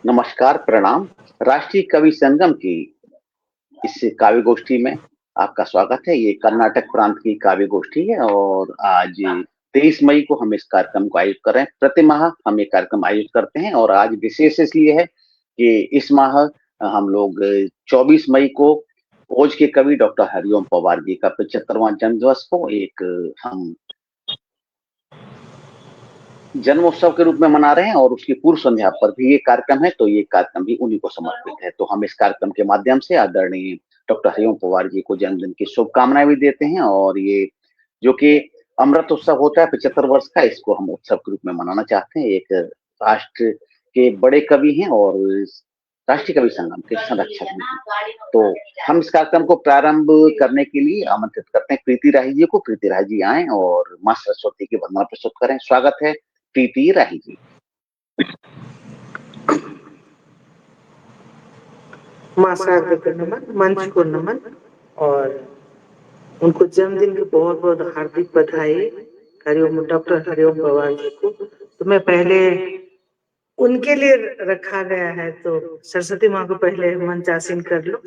नमस्कार, प्रणाम। राष्ट्रीय कवि संगम की इस काव्य गोष्ठी में आपका स्वागत है। ये कर्नाटक प्रांत की काव्य गोष्ठी है और आज 23 मई को हम इस कार्यक्रम को आयोजित कर रहे हैं। प्रति माह हम ये कार्यक्रम आयोजित करते हैं और आज विशेष इसलिए है कि इस माह हम लोग 24 मई को ओज के कवि डॉक्टर हरिओम पवार जी का 75वां जन्म दिवस को एक हम जन्मोत्सव के रूप में मना रहे हैं और उसकी पूर्व संध्या पर भी ये कार्यक्रम है, तो ये कार्यक्रम भी उन्हीं को समर्पित है। तो हम इस कार्यक्रम के माध्यम से आदरणीय डॉक्टर हरिओम पवार जी को जन्मदिन की शुभकामनाएं भी देते हैं और ये जो कि अमृत उत्सव होता है 75 वर्ष का, इसको हम उत्सव के रूप में मनाना चाहते हैं। एक राष्ट्र के बड़े कवि हैं और राष्ट्रीय कवि संगम के संरक्षक भी। तो हम इस कार्यक्रम को प्रारंभ करने के लिए आमंत्रित करते हैं प्रीति राही जी को। प्रीति राही जी आए और माँ सरस्वती की वंदना प्रस्तुत करें। स्वागत है प्रीति राही जी। माँ शारदा को नमन, मंच को नमन और उनको जन्मदिन की बहुत बहुत हार्दिक बधाई। हरिओम डॉक्टर हरिओम पवार जी को। तो मैं पहले उनके लिए रखा गया है, तो सरस्वती माँ को पहले मंच आसीन कर लो।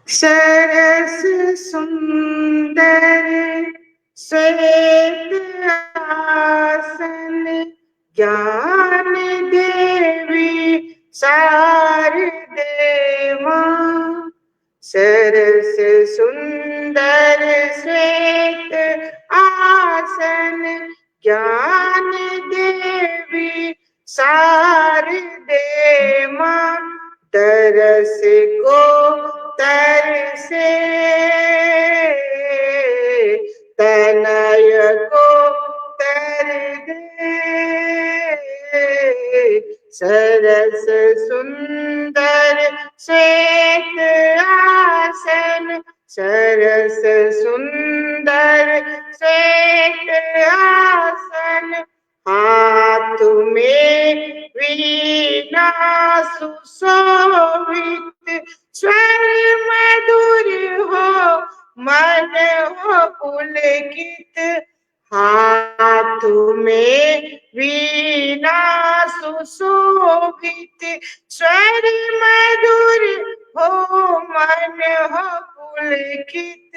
सरस सुंदर श्वेत आसन ज्ञान देवी शारदे मां। सरस सुंदर श्वेत आसन ज्ञान देवी शारदे मां। तरस को तरसे तनय को तर दे। सरस सुंदर श्वेत आसन सरस सुंदर श्वेत आसन। हाथ में वीणा सुशोभित स्वर मधुर हो मन हो पुलकित। हाथ में वीणा सुशोभित स्वर मधुर हो मन हो पुलकित।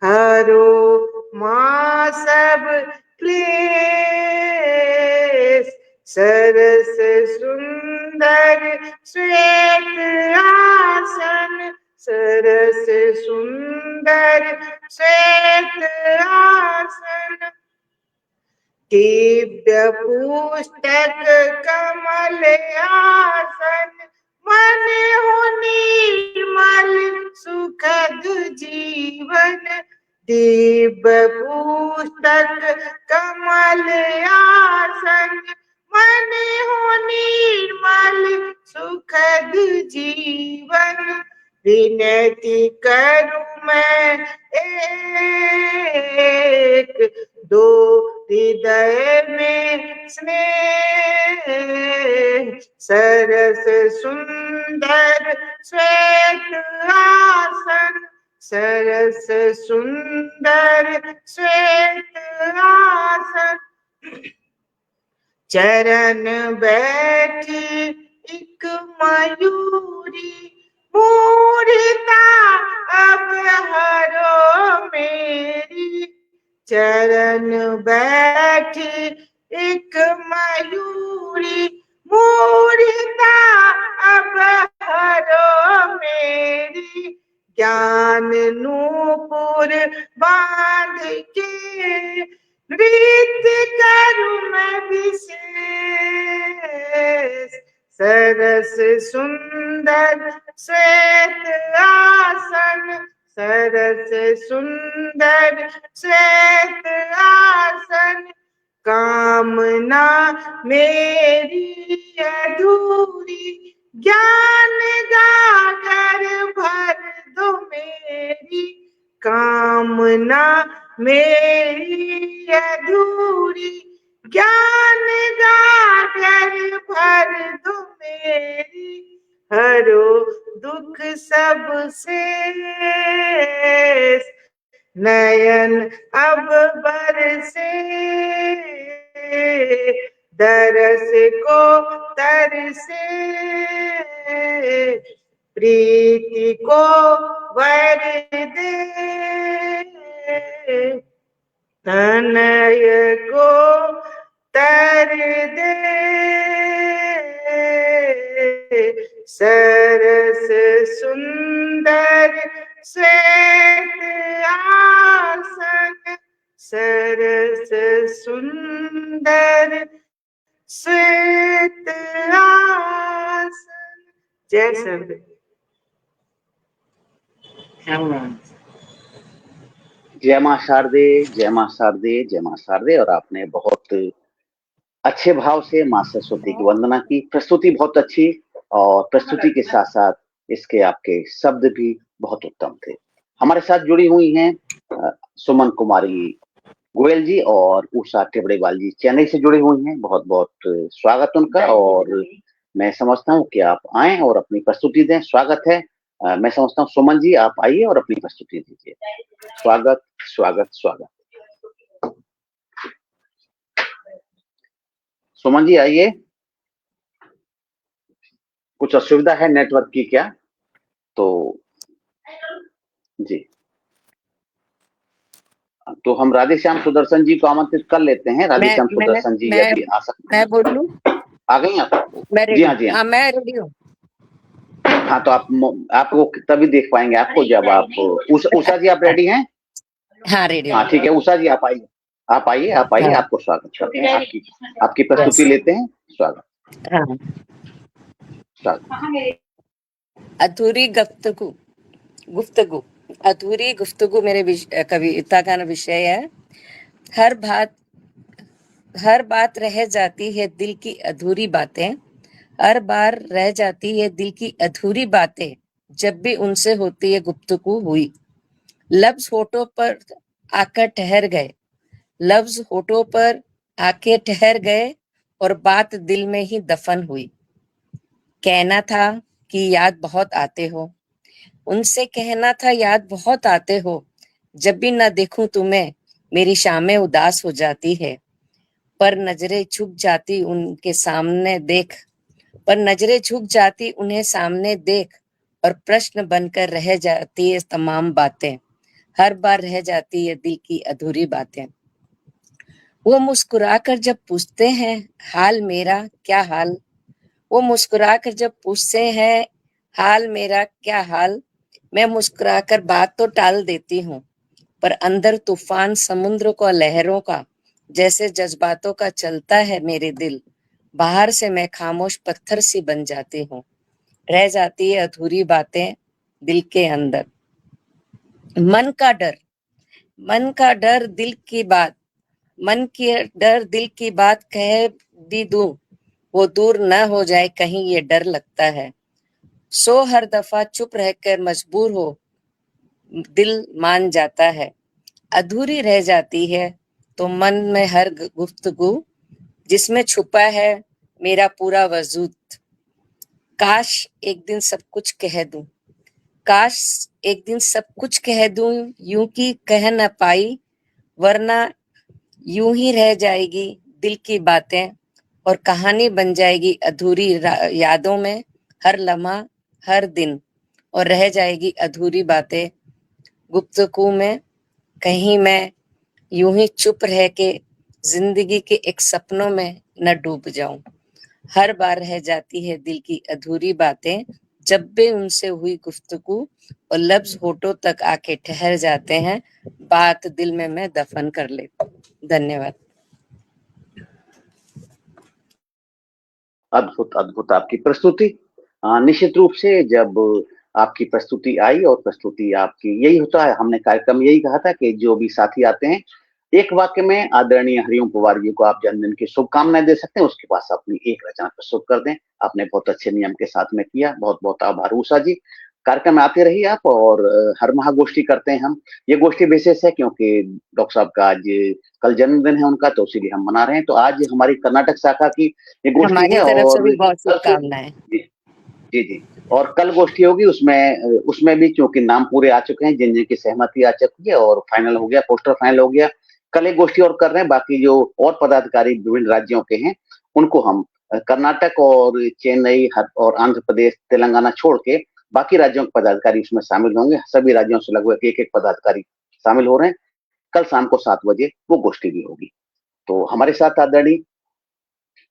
हरो माँ सब क्लेश सरस सुंदर श्वेत आसन सरस सुंदर श्वेत आसन। दिव्य पुस्तक कमल आसन मन हो निर्मल सुखद जीवन। दिव्य पुस्तक कमल आसन मन हो निर्मल सुखद जीवन। विनती करूं मैं एक दो हृदय में स्नेह। सरस सुंदर श्वेत आसन सरस सुंदर श्वेत आसन। चरण बैठी एक मयूरी मूर्ता अब हरो मेरी। चरण बैठी एक मयूरी मूर्ता अब हरो मेरी। ज्ञान नूपुर बांध के नृत्य करूं मैं विशेष। सरस सुंदर श्वेत आसन सरस सुंदर श्वेत आसन। कामना मेरी अधूरी ज्ञान गागर भर दो मेरी। कामना मेरी अधूरी ज्ञान गागर भर दो मेरी। हरो दुख सबसे नयन अब बरसे। दरस को तरसे, प्रीति को वर दे, तनय को तर दे, सरस सुंदर श्वेत आसन, सरस सुंदर श्वेत आसन। जय सर्वे। जय मां शारदे, जय मां शारदे, जय मां शारदे। और आपने बहुत अच्छे भाव से मां सरस्वती की वंदना की। प्रस्तुति बहुत अच्छी, और प्रस्तुति के साथ साथ इसके आपके शब्द भी बहुत उत्तम थे। हमारे साथ जुड़ी हुई हैं सुमन कुमारी गोयल जी और उषा टिबड़ेवाल जी, चेन्नई से जुड़ी हुई हैं। बहुत बहुत स्वागत उनका, और मैं समझता हूँ कि आप आए और अपनी प्रस्तुति दें। स्वागत है। मैं समझता हूँ सुमन जी आप आइए और अपनी प्रस्तुति दीजिए। स्वागत स्वागत स्वागत। सुमन जी आइए। कुछ असुविधा है नेटवर्क की क्या? तो जी, तो हम राधेश्याम सुदर्शन जी को आमंत्रित कर लेते हैं। राधेश्याम सुदर्शन जी यदि आ सकते हैं। मैं बोलूं? आ गई आप? जी हाँ, जी हाँ, मैं रेडी हूँ। हाँ, तो आपको तभी देख पाएंगे आपको जब आप उषा जी आप रेडी हैं? हाँ रेडी। हाँ ठीक है, उषा जी आप आइए, आप आइए, आप आइए। हाँ। आपको स्वागत करते हैं, आपकी प्रस्तुति लेते हैं। स्वागत। हाँ। अधूरी गुफ्तगू अधूरी गुफ्तगू मेरे कविता का विषय है। हर बात रह जाती है दिल की अधूरी बातें, हर बार रह जाती है दिल की अधूरी बातें, जब भी उनसे होती है गुफ्तगू हुई। लफ्ज होठों पर आकर ठहर गए, लफ्ज होठों पर आके ठहर गए, और बात दिल में ही दफन हुई। कहना था कि याद बहुत आते हो, उनसे कहना था याद बहुत आते हो, जब भी ना देखूं तुम्हें मेरी शामें उदास हो जाती है। पर नजरें झुक जाती उनके सामने देख, पर नजरें झुक जाती उन्हें सामने देख, और प्रश्न बनकर रह जाती है तमाम बातें, हर बार रह जाती है दिल की अधूरी बातें। वो मुस्कुराकर जब पूछते हैं हाल मेरा क्या हाल, वो मुस्कुराकर जब पूछते हैं हाल मेरा क्या हाल, मैं मुस्कुराकर बात तो टाल देती हूँ, पर अंदर तूफान समुद्र को लहरों का जैसे जज्बातों का चलता है मेरे दिल। बाहर से मैं खामोश पत्थर सी बन जाती हूँ, रह जाती है अधूरी बातें दिल के अंदर। मन का डर दिल की बात, मन की डर दिल की बात कह भी दूं, वो दूर न हो जाए कहीं ये डर लगता है। सो हर दफा चुप रहकर मजबूर हो दिल मान जाता है, अधूरी रह जाती है तो मन में हर गुफ्तगू, जिसमें छुपा है मेरा पूरा वजूद। काश एक दिन सब कुछ कह दूं, काश एक दिन सब कुछ कह दूं, यूं कि कह न पाई, वरना यूं ही रह जाएगी दिल की बातें, और कहानी बन जाएगी अधूरी यादों में हर लम्हा हर दिन, और रह जाएगी अधूरी बातें गुफ्तगू में। कहीं मैं यूं ही चुप रह के जिंदगी के एक सपनों में न डूब जाऊं, हर बार रह जाती है दिल की अधूरी बातें, जब भी उनसे हुई गुफ्तगू, और लफ्ज होठों तक आके ठहर जाते हैं, बात दिल में मैं दफन कर लेती हूं। धन्यवाद। अद्भुत अद्भुत आपकी प्रस्तुति। निश्चित रूप से जब आपकी प्रस्तुति आई, और प्रस्तुति आपकी यही होता है, हमने कार्यक्रम यही कहा था कि जो भी साथी आते हैं एक वाक्य में आदरणीय हरिओम पवार जी को आप जन्मदिन की शुभकामनाएं दे सकते हैं, उसके पास अपनी एक रचना प्रस्तुत कर दें। आपने बहुत अच्छे नियम के साथ में किया, बहुत बहुत आभार उषा जी। कार्यक्रम में आते रहिए आप, और हर माह गोष्ठी करते हैं हम। ये गोष्ठी विशेष है क्योंकि डॉक्टर साहब का आज कल जन्मदिन है उनका, तो इसीलिए हम मना रहे हैं। तो आज हमारी कर्नाटक शाखा की ये गोष्ठी है, और बहुत शुभकामनाएं। जी जी, और कल गोष्ठी होगी, उसमें भी क्योंकि नाम पूरे आ चुके हैं, जिन जिन की सहमति आ चुकी है और फाइनल हो गया, पोस्टर फाइनल हो गया। कल एक गोष्ठी और कर रहे हैं, बाकी जो और पदाधिकारी विभिन्न राज्यों के हैं उनको हम कर्नाटक और चेन्नई और आंध्र प्रदेश, तेलंगाना छोड़ के बाकी राज्यों के पदाधिकारी उसमें शामिल होंगे। सभी राज्यों से लगभग एक पदाधिकारी शामिल हो रहे हैं। कल शाम को 7 बजे वो गोष्ठी भी होगी। तो हमारे साथ आदरणीय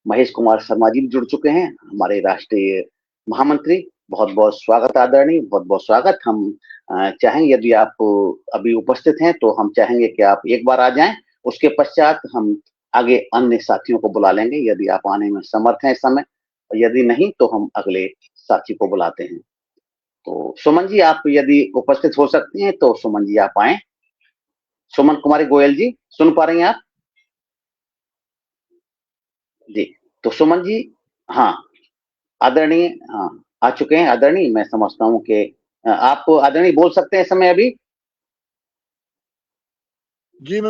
महेश कुमार शर्मा जी जुड़ चुके हैं, हमारे राष्ट्रीय महामंत्री। बहुत बहुत स्वागत आदरणीय, बहुत बहुत स्वागत। हम चाहेंगे यदि आप अभी उपस्थित हैं तो हम चाहेंगे कि आप एक बार आ जाएं, उसके पश्चात हम आगे अन्य साथियों को बुला लेंगे यदि आप आने में समर्थ हैं इस समय, यदि नहीं तो हम अगले साथी को बुलाते हैं। तो सुमन जी आप यदि उपस्थित हो सकती हैं तो सुमन जी आप आए। सुमन कुमारी गोयल जी सुन पा रही हैं आप जी? तो सुमन जी, हाँ आदरणीय, हाँ आ चुके हैं आदरणीय। मैं समझता हूँ कि आप आदरणीय बोल सकते हैं इस समय अभी। जी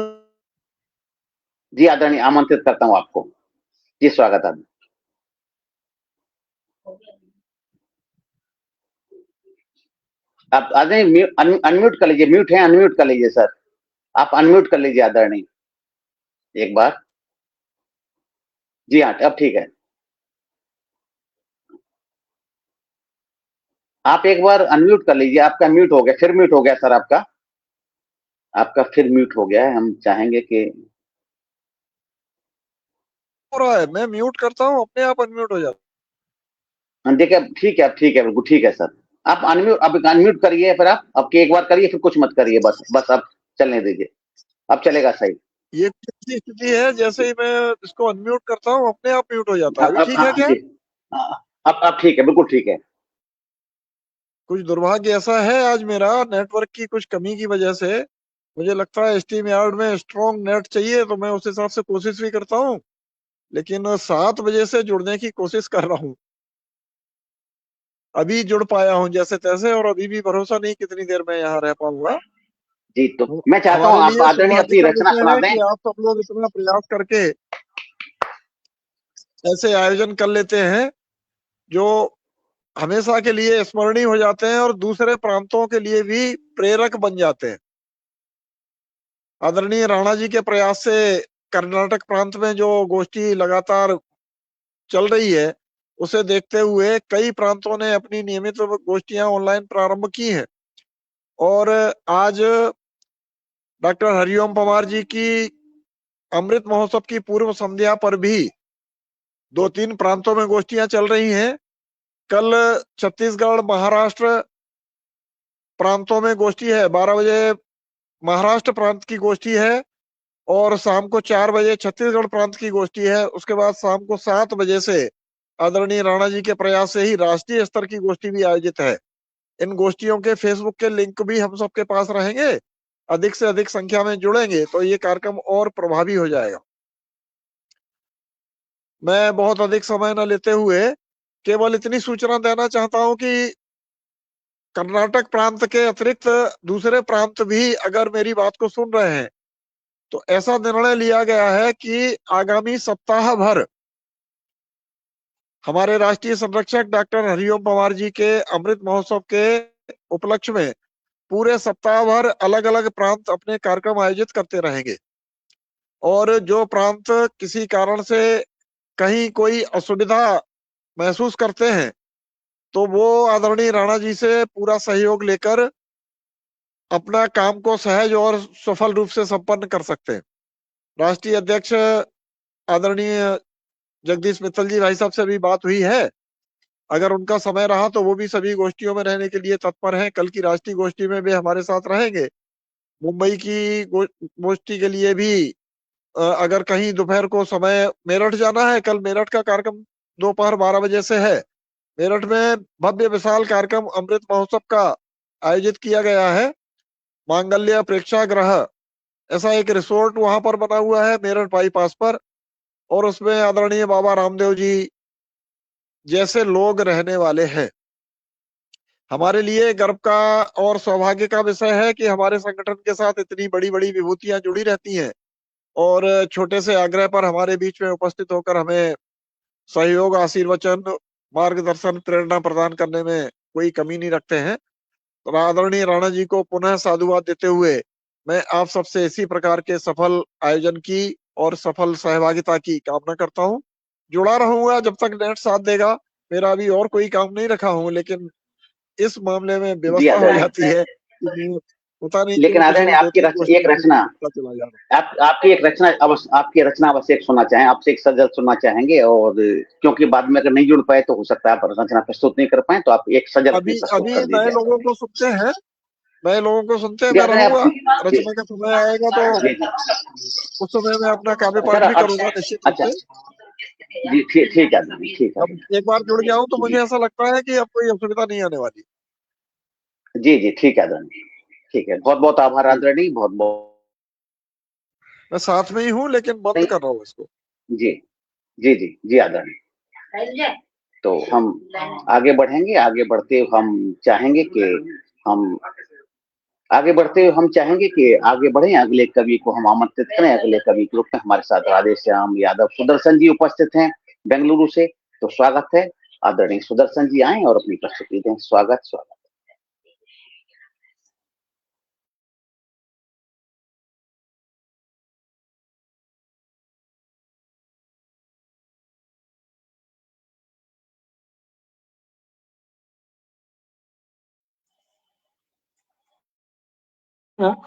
जी आदरणीय, आमंत्रित करता हूँ आपको। जी स्वागत आदरणीय। आप आदरणीय अनम्यूट कर लीजिए, म्यूट है, अनम्यूट कर लीजिए सर, आप अनम्यूट कर लीजिए आदरणीय एक बार। जी हाँ अब ठीक है। आप एक बार अनम्यूट कर लीजिए, आपका म्यूट हो गया, फिर म्यूट हो गया सर, आपका फिर म्यूट हो गया है। हम चाहेंगे कि हो रहा है, मैं म्यूट करता हूँ अपने आप अनम्यूट हो जाता। देखिए अब ठीक है, अब ठीक है, बिल्कुल ठीक है सर। आप अनम्यूट, अब अनम्यूट करिए, फिर आप अब एक बार करिए, फिर कुछ मत करिए, बस अब चलने दीजिए, अब चलेगा सही। ये ऐसी स्थिति है जैसे ही मैं इसको अनम्यूट करता हूँ अपने आप म्यूट हो जाता है। अभी ठीक है हाँ, क्या? जी, अब ठीक है, बिल्कुल ठीक है। कुछ दुर्भाग्य ऐसा है आज मेरा, नेटवर्क की कुछ कमी की वजह से मुझे लगता है स्टीम यार्ड में स्ट्रॉन्ग नेट चाहिए, तो मैं उस हिसाब से कोशिश भी करता हूँ, लेकिन 7 बजे से जुड़ने की कोशिश कर रहा हूँ। अभी जुड़ पाया हूँ जैसे तैसे, और अभी भी भरोसा नहीं कितनी देर में यहाँ रह पाऊंगा। जी तो मैं चाहता हूँ हमारे आप लिए आदरणीय सौभाग्य अपनी का रचना विषय सुना है दें। कि आप सब लोग इतना प्रयास करके ऐसे आयोजन कर लेते हैं जो हमेशा के लिए स्मरणीय हो जाते हैं और दूसरे प्रांतों के लिए भी प्रेरक बन जाते हैं। आदरणीय राणा जी के प्रयास से कर्नाटक प्रांत में जो गोष्ठी लगातार चल रही है, उसे देखते हुए कई प्रांतों ने अपनी नियमित गोष्ठियां ऑनलाइन प्रारंभ की हैं। और आज डॉक्टर हरिओम पवार जी की अमृत महोत्सव की पूर्व संध्या पर भी 2-3 प्रांतों में गोष्ठियां चल रही हैं। कल छत्तीसगढ़, महाराष्ट्र प्रांतों में गोष्ठी है, 12 बजे महाराष्ट्र प्रांत की गोष्ठी है और शाम को 4 बजे छत्तीसगढ़ प्रांत की गोष्ठी है। उसके बाद शाम को 7 बजे से आदरणीय राणा जी के प्रयास से ही राष्ट्रीय स्तर की गोष्ठी भी आयोजित है। इन गोष्ठियों के फेसबुक के लिंक भी हम सबके पास रहेंगे। अधिक से अधिक संख्या में जुड़ेंगे तो ये कार्यक्रम और प्रभावी हो जाएगा। मैं बहुत अधिक समय न लेते हुए केवल इतनी सूचना देना चाहता हूं कि कर्नाटक प्रांत के अतिरिक्त दूसरे प्रांत भी अगर मेरी बात को सुन रहे हैं तो ऐसा निर्णय लिया गया है कि आगामी सप्ताह भर हमारे राष्ट्रीय संरक्षक डॉक्टर हरिओम पवार जी के अमृत महोत्सव के उपलक्ष्य में पूरे सप्ताह भर अलग अलग प्रांत अपने कार्यक्रम आयोजित करते रहेंगे। और जो प्रांत किसी कारण से कहीं कोई असुविधा महसूस करते हैं तो वो आदरणीय राणा जी से पूरा सहयोग लेकर अपना काम को सहज और सफल रूप से संपन्न कर सकते हैं। राष्ट्रीय अध्यक्ष आदरणीय जगदीश मित्तल जी भाई साहब से भी बात हुई है, अगर उनका समय रहा तो वो भी सभी गोष्ठियों में रहने के लिए तत्पर हैं। कल की राष्ट्रीय गोष्ठी में भी हमारे साथ रहेंगे। मुंबई की गोष्ठी के लिए भी अगर कहीं दोपहर को समय मेरठ जाना है, कल मेरठ का कार्यक्रम दोपहर 12 बजे से है। मेरठ में भव्य विशाल कार्यक्रम अमृत महोत्सव का आयोजित किया गया है। मांगल्य प्रेक्षागृह ऐसा एक रिसोर्ट वहां पर बना हुआ है मेरठ बाईपास पर, और उसमें आदरणीय बाबा रामदेव जी जैसे लोग रहने वाले हैं। हमारे लिए गर्व का और सौभाग्य का विषय है कि हमारे संगठन के साथ इतनी बड़ी बड़ी विभूतियां जुड़ी रहती हैं और छोटे से आग्रह पर हमारे बीच में उपस्थित होकर हमें सहयोग, आशीर्वचन, मार्गदर्शन, प्रेरणा प्रदान करने में कोई कमी नहीं रखते हैं। तो आदरणीय राणा जी को पुनः साधुवाद देते हुए मैं आप सबसे इसी प्रकार के सफल आयोजन की और सफल सहभागिता की कामना करता हूं। जुड़ा रहूंगा जब तक नेट साथ देगा। मेरा अभी और कोई काम नहीं रखा हूँ, लेकिन इस मामले में जी व्यवस्था हो आदरणीय, जाती है कि पता नहीं लेकिन क्यों कुछ आदरणीय ना दो तीन एक क्वेश्चन रचना, चला जा रहा आपकी एक रचना आपकी रचना अवश्य एक सुनना चाहें, आपसे एक सजल सुनना चाहेंगे, और क्योंकि बाद में अगर नहीं जुड़ पाए तो हो सकता है आप रचना प्रस्तुत नहीं कर पाए, तो आप एक सजल है। अपनी अभी प्रस्तुत अभी कर नए दीजिए। लोगों को सुनते हैं, नए लोगों को सुनते हैं। जी मैं आदरणीय रहूंगा, जी रचना का समय आएगा तो जी उस समय मैं अपना काव्य सर पाठ भी अब करूंगा निश्चित रूप अच्छा से। जी ठीक ठीक है आदरणीय, ठीक है अब एक बार जुड़ गया हूँ तो जी मुझे ऐसा लगता है कि अब कोई असुविधा नहीं आने वाली। जी जी ठीक है आदरणीय, ठीक है, बहुत बहुत आभार जी, आदरणीय, बहुत बहुत मैं साथ में ही हूँ लेकिन बंद कर रहा हूँ इसको। जी जी जी जी आदरणीय। तो हम आगे बढ़ेंगे, आगे बढ़ते हुए हम चाहेंगे कि हम आगे बढ़ते हुए हम चाहेंगे कि आगे बढ़े, अगले कवि को हम आमंत्रित करें। अगले कवि के रूप में हमारे साथ राधेश्याम यादव सुदर्शन जी उपस्थित हैं बेंगलुरु से, तो स्वागत है, आदरणीय सुदर्शन जी आए और अपनी प्रस्तुति दें। स्वागत स्वागत।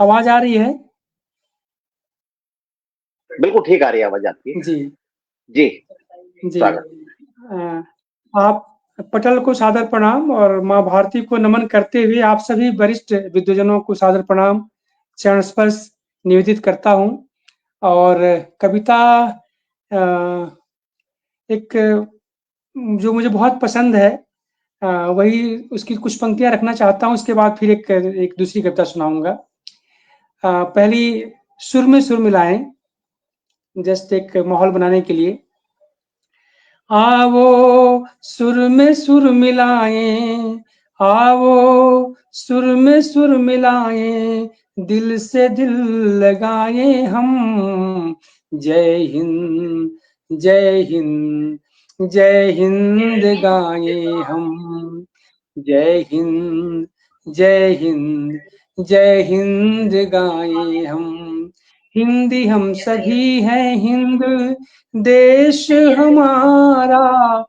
आवाज आ रही है? बिल्कुल ठीक आ रही है आवाज आपकी जी जी। जी। स्वागत। आप पटल को सादर प्रणाम और माँ भारती को नमन करते हुए आप सभी वरिष्ठ विद्वजनों को सादर प्रणाम चरण स्पर्श निवेदित करता हूँ। और कविता एक जो मुझे बहुत पसंद है, वही उसकी कुछ पंक्तियां रखना चाहता हूँ। उसके बाद फिर एक दूसरी कविता सुनाऊंगा। पहली सुर में सुर मिलाएं, जस्ट एक माहौल बनाने के लिए। आवो सुर में सुर मिलाएं, आवो सुर में सुर मिलाएं, दिल से दिल लगाएं हम। जय हिंद जय हिंद जय हिंद गाएं हम। जय हिंद जय हिंद जय हिंद गाएं हम। हिंदी हम सभी हैं हिंद देश हमारा,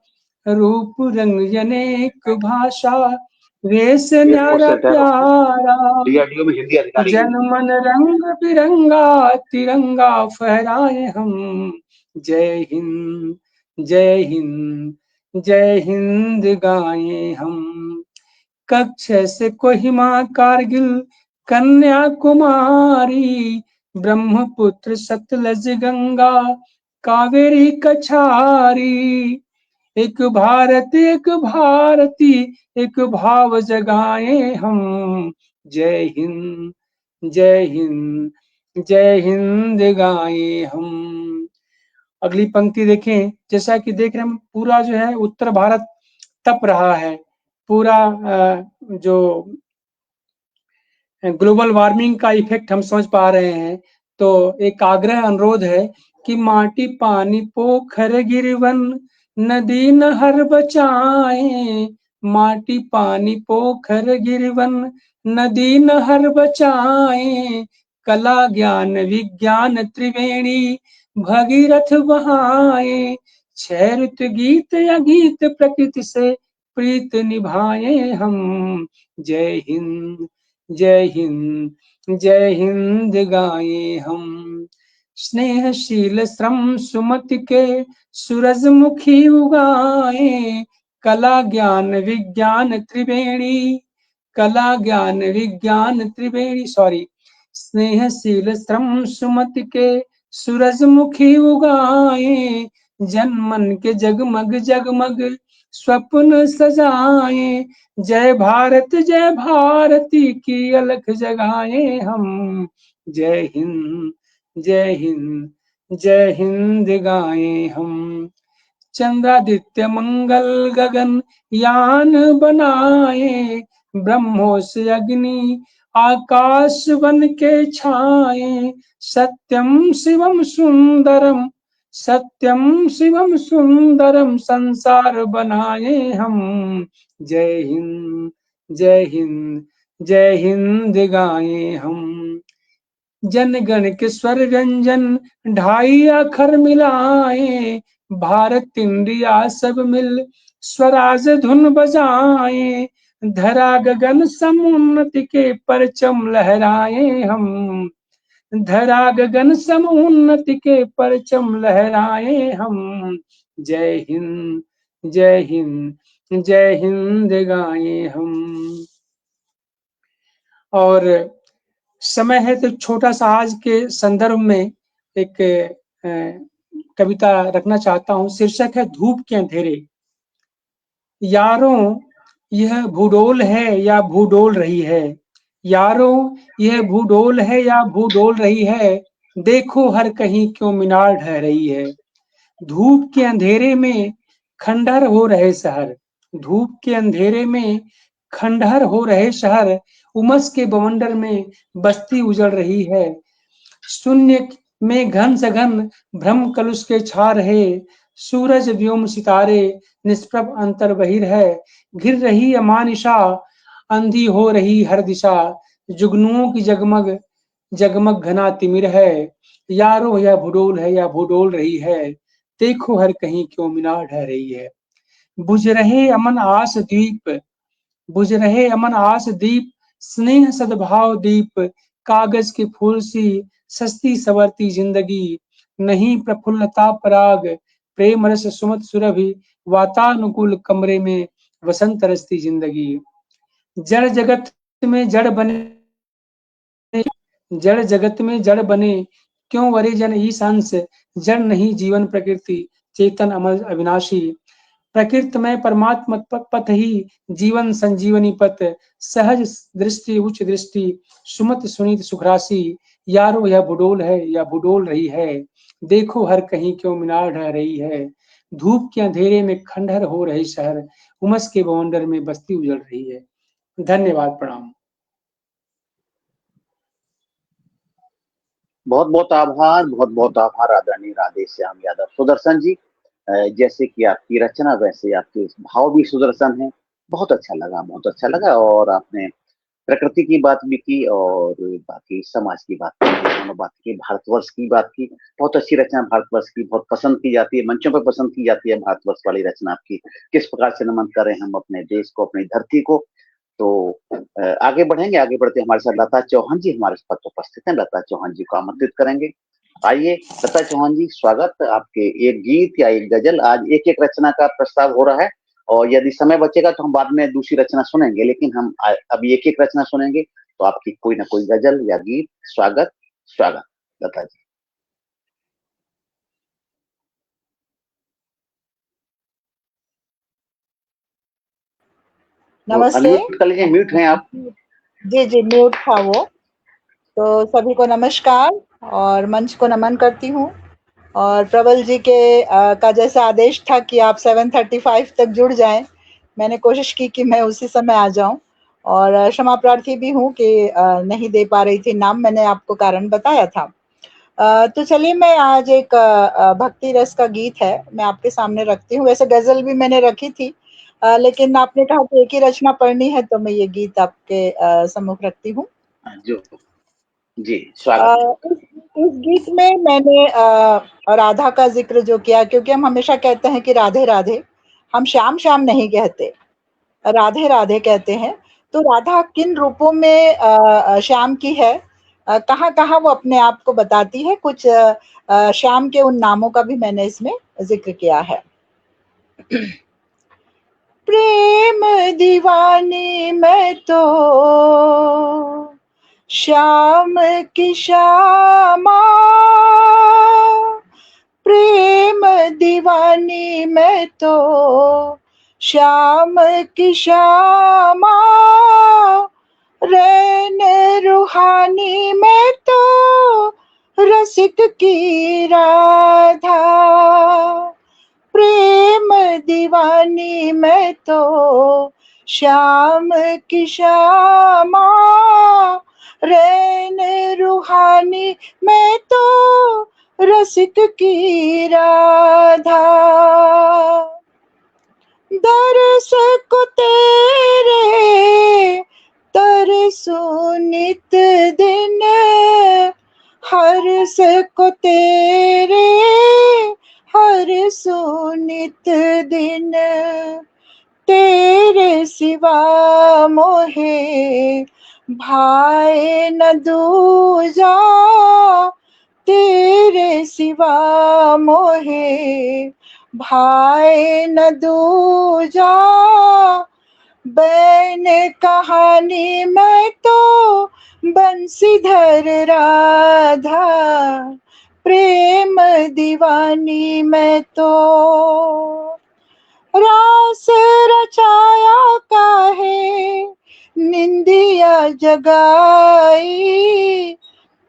रूप रंग अनेक भाषा वेश न्यारा प्यारा। डीआरडीओ में हिंदी अधिकारी जन मन रंग बिरंगा तिरंगा फहराए हम। जय हिंद जय हिंद जय हिंद गाएं हम। कच्छ से कोहिमा कारगिल कन्याकुमारी, ब्रह्मपुत्र सतलज गंगा कावेरी कछारी। एक भारत एक भारती एक भाव जगाए हम। जय हिंद जय हिंद जय हिंद गाए हम। अगली पंक्ति देखें। जैसा कि देख रहे हैं, पूरा जो है उत्तर भारत तप रहा है। पूरा जो ग्लोबल वार्मिंग का इफेक्ट हम समझ पा रहे हैं। तो एक आग्रह अनुरोध है कि माटी पानी पोखर गिरवन नदी नहर बचाएं। माटी पानी पोखर गिरवन नदी नहर बचाएं। कला ज्ञान विज्ञान त्रिवेणी भगीरथ बहाएं। छह ऋतु गीत या गीत प्रकृति से प्रीत निभाएं हम। जय हिंद जय हिंद गाए हम। स्नेहशील श्रम सुमति के सूरजमुखी उगाए। कला ज्ञान विज्ञान त्रिवेणी कला ज्ञान विज्ञान त्रिवेणी स्नेहशील श्रम सुमति के सूरजमुखी उगाए। जन मन के जगमग जगमग स्वप्न सजाए। जय भारती की अलख जगाए हम। जय हिंद गाए हम। चंद्रादित्य मंगल गगन यान बनाए। ब्रह्मोस अग्नि आकाश बन के छाए। सत्यम शिवम सुंदरम संसार बनाए हम। जय हिंद गाए हम। जन गण के स्वर व्यंजन ढाई अखर मिलाए। भारत इंडिया सब मिल स्वराज धुन बजाएं, धरा गगन समुन्नति के परचम लहराए हम, धरा गगन समुन्नति के परचम लहराए हम। जय हिंद जय हिंद जय हिंद गाए हम। और समय है तो छोटा सा आज के संदर्भ में एक कविता रखना चाहता हूं। शीर्षक है धूप के अंधेरे। यारों यह भूडोल है या भूडोल रही है, यारों यह भूडोल है या भूडोल रही है, देखो हर कहीं क्यों मीनार ढह रही है। धूप के अंधेरे में खंडहर हो रहे शहर, धूप के अंधेरे में खंडहर हो रहे शहर, उमस के बवंडर में बस्ती उजड़ रही है। शून्य में घन सघन भ्रम कलुष के छा रहे, सूरज व्योम सितारे निष्प्रभ अंतर बहिर है। घिर रही अमानिशा अंधी हो रही हर दिशा, जुगनुओं की जगमग जगमग घना तिमिर है। यारो या भूडोल है या भूडोल रही है, देखो हर कहीं क्यों मीनार ढह रही है। बुझ रहे अमन आस दीप, बुझ रहे अमन आस दीप, स्नेह सद्भाव दीप, कागज के फूल सी सस्ती सवरती जिंदगी, नहीं प्रफुल्लता पराग, प्रेम रस सुमत सुरभि, वातानुकूल कमरे में वसंत रसती जिंदगी। जड़ जगत में जड़ बने, जड़ जगत में जड़ बने, क्यों वरे जन ईश अंश, जड़ नहीं जीवन प्रकृति, चेतन अमर अविनाशी। प्रकृतमय परमात्म पथ ही जीवन संजीवनी पथ, सहज दृष्टि उच्च दृष्टि, सुमत सुनीत सुखराशि। यारो यह भूडोल है या भूडोल रही है, देखो हर कहीं क्यों मीनार ढह रही है। धूप के अंधेरे में खंडहर हो रहे शहर, उमस के बवंडर में बस्ती उजड़ रही है। धन्यवाद, प्रणाम। बहुत बहुत आभार आदरणीय राधेश्याम यादव सुदर्शन जी। जैसे कि आपकी रचना वैसे आपके भाव भी सुदर्शन है। बहुत अच्छा लगा। और आपने प्रकृति की बात भी की और बाकी समाज की बात की, दोनों बात की, भारतवर्ष की बात की। बहुत अच्छी रचना भारतवर्ष की, बहुत पसंद की जाती है, मंचों पर पसंद की जाती है भारतवर्ष वाली रचना आपकी। किस प्रकार से नमन करें हम अपने देश को, अपनी धरती को। तो आगे बढ़ेंगे। आगे बढ़ते हमारे साथ लता चौहान जी हमारे साथ उपस्थित हैं। लता चौहान जी को आमंत्रित करेंगे। आइए लता चौहान जी, स्वागत। आपके एक गीत या एक गजल, आज एक एक रचना का प्रस्ताव हो रहा है और यदि समय बचेगा तो हम बाद में दूसरी रचना सुनेंगे, लेकिन हम अभी एक एक रचना सुनेंगे। तो आपकी कोई ना कोई गजल या गीत। स्वागत स्वागत लता जी। नमस्ते। अनम्यूट कर लीजिए, म्यूट हैं आप। जी जी, म्यूट था वो। तो सभी को नमस्कार और मंच को नमन करती हूँ। और प्रबल जी के का जैसा आदेश था कि आप 7:35 तक जुड़ जाएं, मैंने कोशिश की कि मैं उसी समय आ जाऊं। और क्षमा प्रार्थी भी हूँ कि नहीं दे पा रही थी नाम, मैंने आपको कारण बताया था। तो चलिए, मैं आज एक भक्ति रस का गीत है, मैं आपके सामने रखती हूँ। वैसे गजल भी मैंने रखी थी, लेकिन आपने कहा कि एक ही रचना पढ़नी है, तो मैं ये गीत आपके सम्मुख रखती हूँ। जो जी, स्वागत। इस गीत में मैंने राधा का जिक्र जो किया, क्योंकि हम हमेशा कहते हैं कि राधे राधे, हम श्याम श्याम नहीं कहते, राधे राधे कहते हैं। तो राधा किन रूपों में श्याम की है, कहाँ कहाँ वो अपने आप को बताती है, कुछ श्याम के उन नामों का भी मैंने इसमें जिक्र किया है। प्रेम दीवानी मैं तो श्याम की श्यामा, प्रेम दीवानी मैं तो श्याम की श्यामा, रैन रूहानी मैं तो रसिक की राधा, प्रेम दीवानी मैं तो श्याम की श्यामा, रैन रूहानी मैं तो रसिक की राधा। दरस को तेरे तरसू नित दिन, हर्ष को तेरे हर सुनित दिन तेरे सिवा मोहे भाए न दूजा, तेरे सिवा मोहे भाए न दूजा। बैन कहानी मैं तो बंसीधर राधा, प्रेम दीवानी मैं तो। रास रचाया काहे निंदिया जगाई,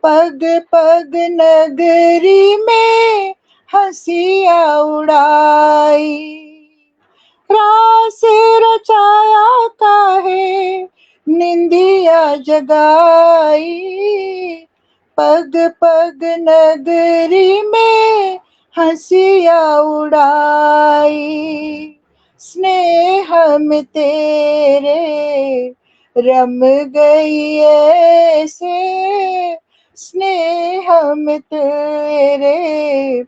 पग पग नगरी में हंसिया उड़ाई। रास रचाया काहे निंदिया जगाई, पग पग नगरी में हंसिया उड़ाई। स्नेह में तेरे रम गई ऐसे, स्नेह में तेरे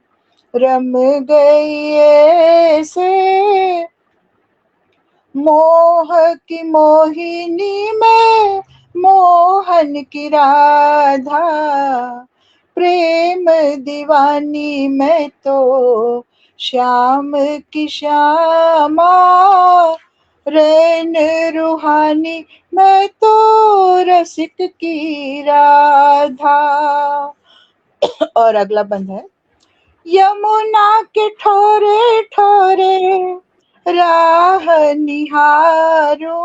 रम गई ऐसे। मोह की मोहिनी में मोहन की राधा, प्रेम दीवानी मैं तो श्याम की श्यामा। रैन रूहानी मैं तो रसिक की राधा। और अगला बंद है, यमुना के ठोरे ठोरे राह निहारो,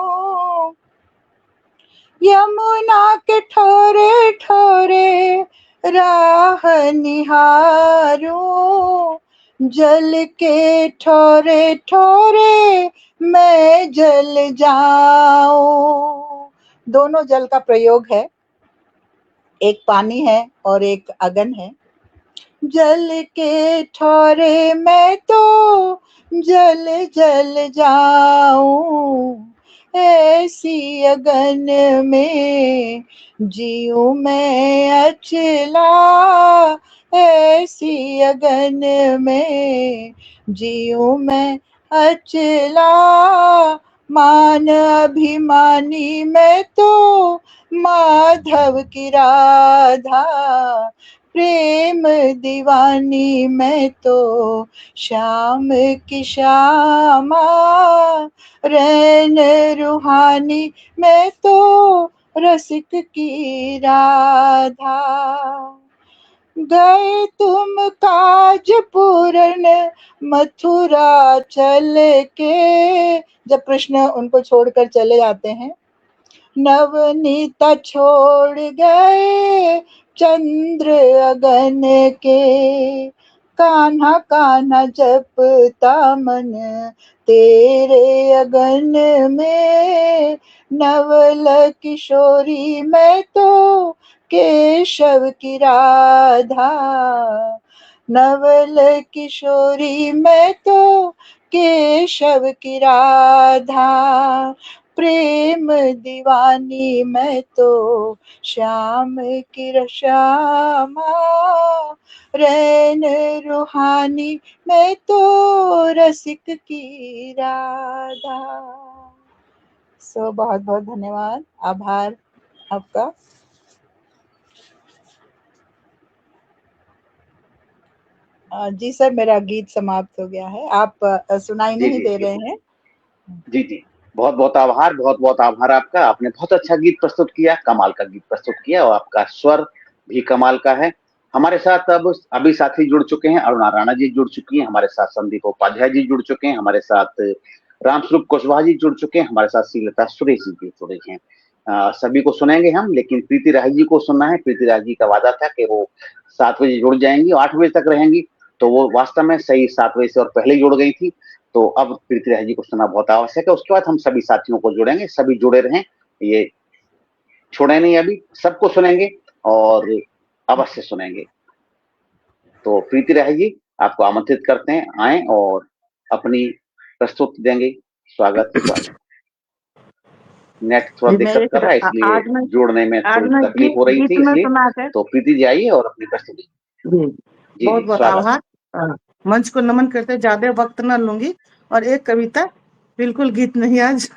यमुना के ठोरे ठोरे राह निहारो। जल के ठोरे ठोरे मैं जल जाऊं। दोनों जल का प्रयोग है, एक पानी है और एक अगन है। जल के ठोरे मैं तो जल जल जाऊं, ऐसी अगन में जीऊं मैं अचला, ऐसी अगन में जीऊं मैं अचला। मान अभिमानी मैं तो माधव की राधा, प्रेम दीवानी मैं तो श्याम की श्यामा। रैन रूहानी मैं तो रसिक की राधा। गए तुम काज पूर्ण मथुरा चल के, जब कृष्ण उनको छोड़कर चले जाते हैं। नवनीता छोड़ गए चंद्र अगन के, कान्हा कान्हा जपता मन तेरे अगन में। नवल किशोरी मैं तो केशव की राधा, नवल किशोरी मैं तो केशव की राधा। प्रेम दीवानी मैं तो श्याम की श्यामा। रैन रूहानी मैं तो रसिक की राधा। बहुत बहुत धन्यवाद, आभार आपका। जी सर, मेरा गीत समाप्त हो गया है, आप सुनाई नहीं दे रहे हैं। जी जी, बहुत बहुत आभार, बहुत बहुत आभार आपका। आपने बहुत अच्छा गीत प्रस्तुत किया, कमाल का गीत प्रस्तुत किया और आपका स्वर भी कमाल का है। हमारे साथ अब अभी साथी जुड़ चुके हैं, अरुणा राणा जी जुड़ चुकी हैं, हमारे साथ संदीप उपाध्याय जी जुड़ चुके हैं, हमारे साथ रामस्वरूप कुशवाहा जी जुड़ चुके हैं, हमारे साथ श्रीलता सुरेश जी भी जुड़े हैं। सभी को सुनेंगे हम, लेकिन प्रीति राय जी को सुनना है। प्रीति राय जी का वादा था कि वो 7 बजे जुड़ जाएंगी और 8 बजे तक रहेंगी, तो वो वास्तव में सही 7 बजे से और पहले जुड़ गई थी। तो अब प्रीति राय जी को सुनना बहुत आवश्यक है। उसके बाद हम सभी साथियों को जोड़ेंगे, सभी जुड़े रहें, ये छोड़े नहीं, अभी सबको सुनेंगे और अवश्य सुनेंगे। तो प्रीति राय जी, आपको आमंत्रित करते हैं, आए और अपनी प्रस्तुति देंगे। स्वागत स्वागत। नेट थोड़ा दिक्कत कर रहा है, इसलिए जोड़ने में थोड़ी तकलीफ हो रही थी, इसलिए तो प्रीति जी आइए और अपनी प्रस्तुति। जी बहुत बहुत आभार। मंच को नमन करते, ज्यादा वक्त न लूंगी। और एक कविता, बिल्कुल गीत नहीं आज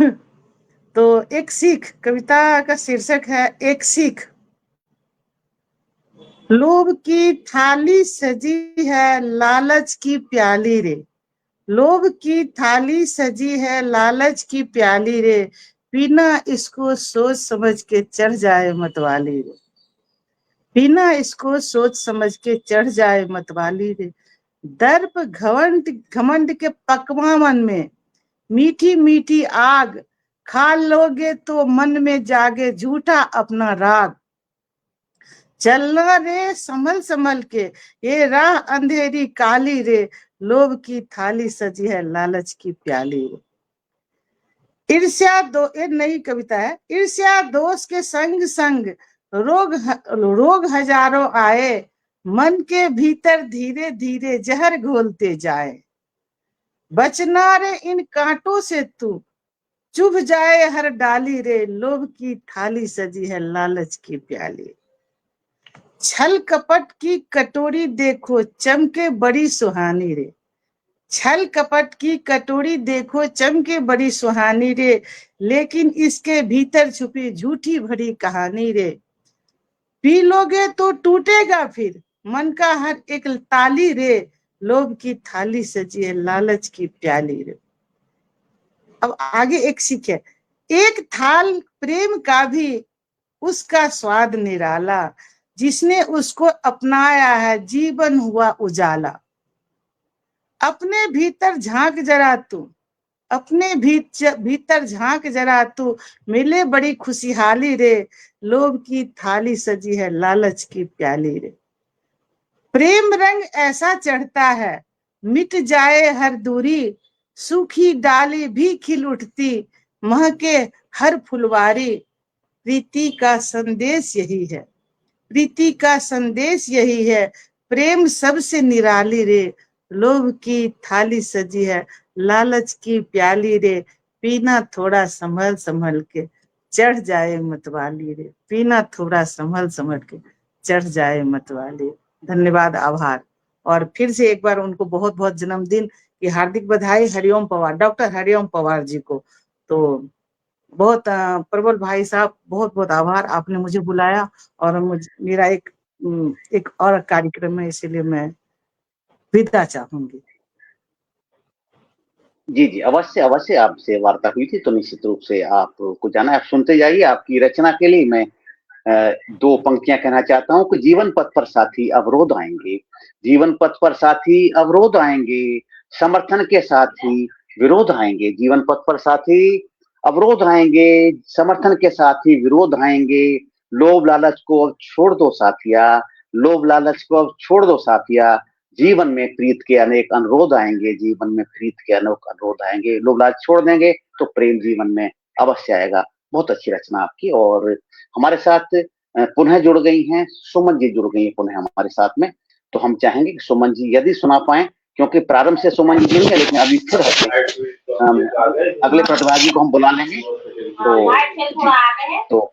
तो एक सीख, कविता का शीर्षक है एक सीख। लोभ की थाली सजी है लालच की प्याली रे, लोभ की थाली सजी है लालच की प्याली रे, पीना इसको सोच समझ के चढ़ जाए मतवाली रे, पीना इसको सोच समझ के चढ़ जाए मतवाली रे। दर्प घमंड के पकवा मन में मीठी मीठी आग, खा लोगे तो मन में जागे झूठा अपना राग। चलना रे संभल संभल के, ये राह अंधेरी काली रे, लोभ की थाली सजी है लालच की प्याली रे। ईर्ष्या दो, ये नई कविता है। ईर्ष्या दोष के संग संग रोग हजारों आए, मन के भीतर धीरे धीरे जहर घोलते जाए। बचना रे इन कांटों से तू, चुभ जाए हर डाली रे, लोभ की थाली सजी है लालच की प्याली। छल कपट की कटोरी देखो चमके बड़ी सुहानी रे, छल कपट की कटोरी देखो चमके बड़ी सुहानी रे, लेकिन इसके भीतर छुपी झूठी भरी कहानी रे। पी लोगे तो टूटेगा फिर मन का हर एक ताली रे, लोभ की थाली सजी है लालच की प्याली रे। अब आगे एक सीख है। एक थाल प्रेम का भी उसका स्वाद निराला, जिसने उसको अपनाया है जीवन हुआ उजाला। अपने भीतर झांक जरा तू, अपने भीतर झांक जरा तू, मिले बड़ी खुशहाली रे, लोभ की थाली सजी है लालच की प्याली रे। प्रेम रंग ऐसा चढ़ता है मिट जाए हर दूरी, सूखी डाली भी खिल उठती महके हर फुलवारी। प्रीति का संदेश यही है, प्रीति का संदेश यही है, प्रेम सबसे निराली रे, लोभ की थाली सजी है लालच की प्याली रे, पीना थोड़ा संभल संभल के चढ़ जाए मतवाली रे, पीना थोड़ा संभल संभल के चढ़ जाए मतवाली। धन्यवाद, आभार। और फिर से एक बार उनको बहुत बहुत जन्मदिन की हार्दिक बधाई, हरिओम पवार, डॉक्टर हरिओम पवार जी को। तो बहुत प्रबल भाई साहब, बहुत बहुत आभार, आपने मुझे बुलाया और मेरा एक और कार्यक्रम है, इसीलिए मैं विदा चाहूंगी। जी जी, अवश्य अवश्य, आपसे वार्ता हुई थी तो निश्चित रूप से आपको जाना, आप सुनते जाइए। आपकी रचना के लिए मैं दो पंक्तियां कहना चाहता हूं कि जीवन पथ पर साथी अवरोध आएंगे, जीवन पथ पर साथी अवरोध आएंगे, समर्थन के साथी विरोध आएंगे। जीवन पथ पर साथी अवरोध आएंगे, समर्थन के साथी विरोध आएंगे। लोभ लालच को अब छोड़ दो साथिया, लोभ लालच को अब छोड़ दो साथिया, जीवन में प्रीत के अनेक अनुरोध आएंगे, जीवन में प्रीत के अनेक अनुरोध आएंगे। लोभ लालच छोड़ देंगे तो प्रेम जीवन में अवश्य आएगा। बहुत अच्छी रचना आपकी। और हमारे साथ पुनः जुड़ गई हैं सुमन जी, जुड़ गई हैं पुनः हमारे साथ में। तो हम चाहेंगे कि सुमन जी यदि सुना पाए, क्योंकि प्रारंभ से सुमन जी नहीं है, लेकिन अभी फिर अगले प्रतिभागी को हम बुला लेंगे। तो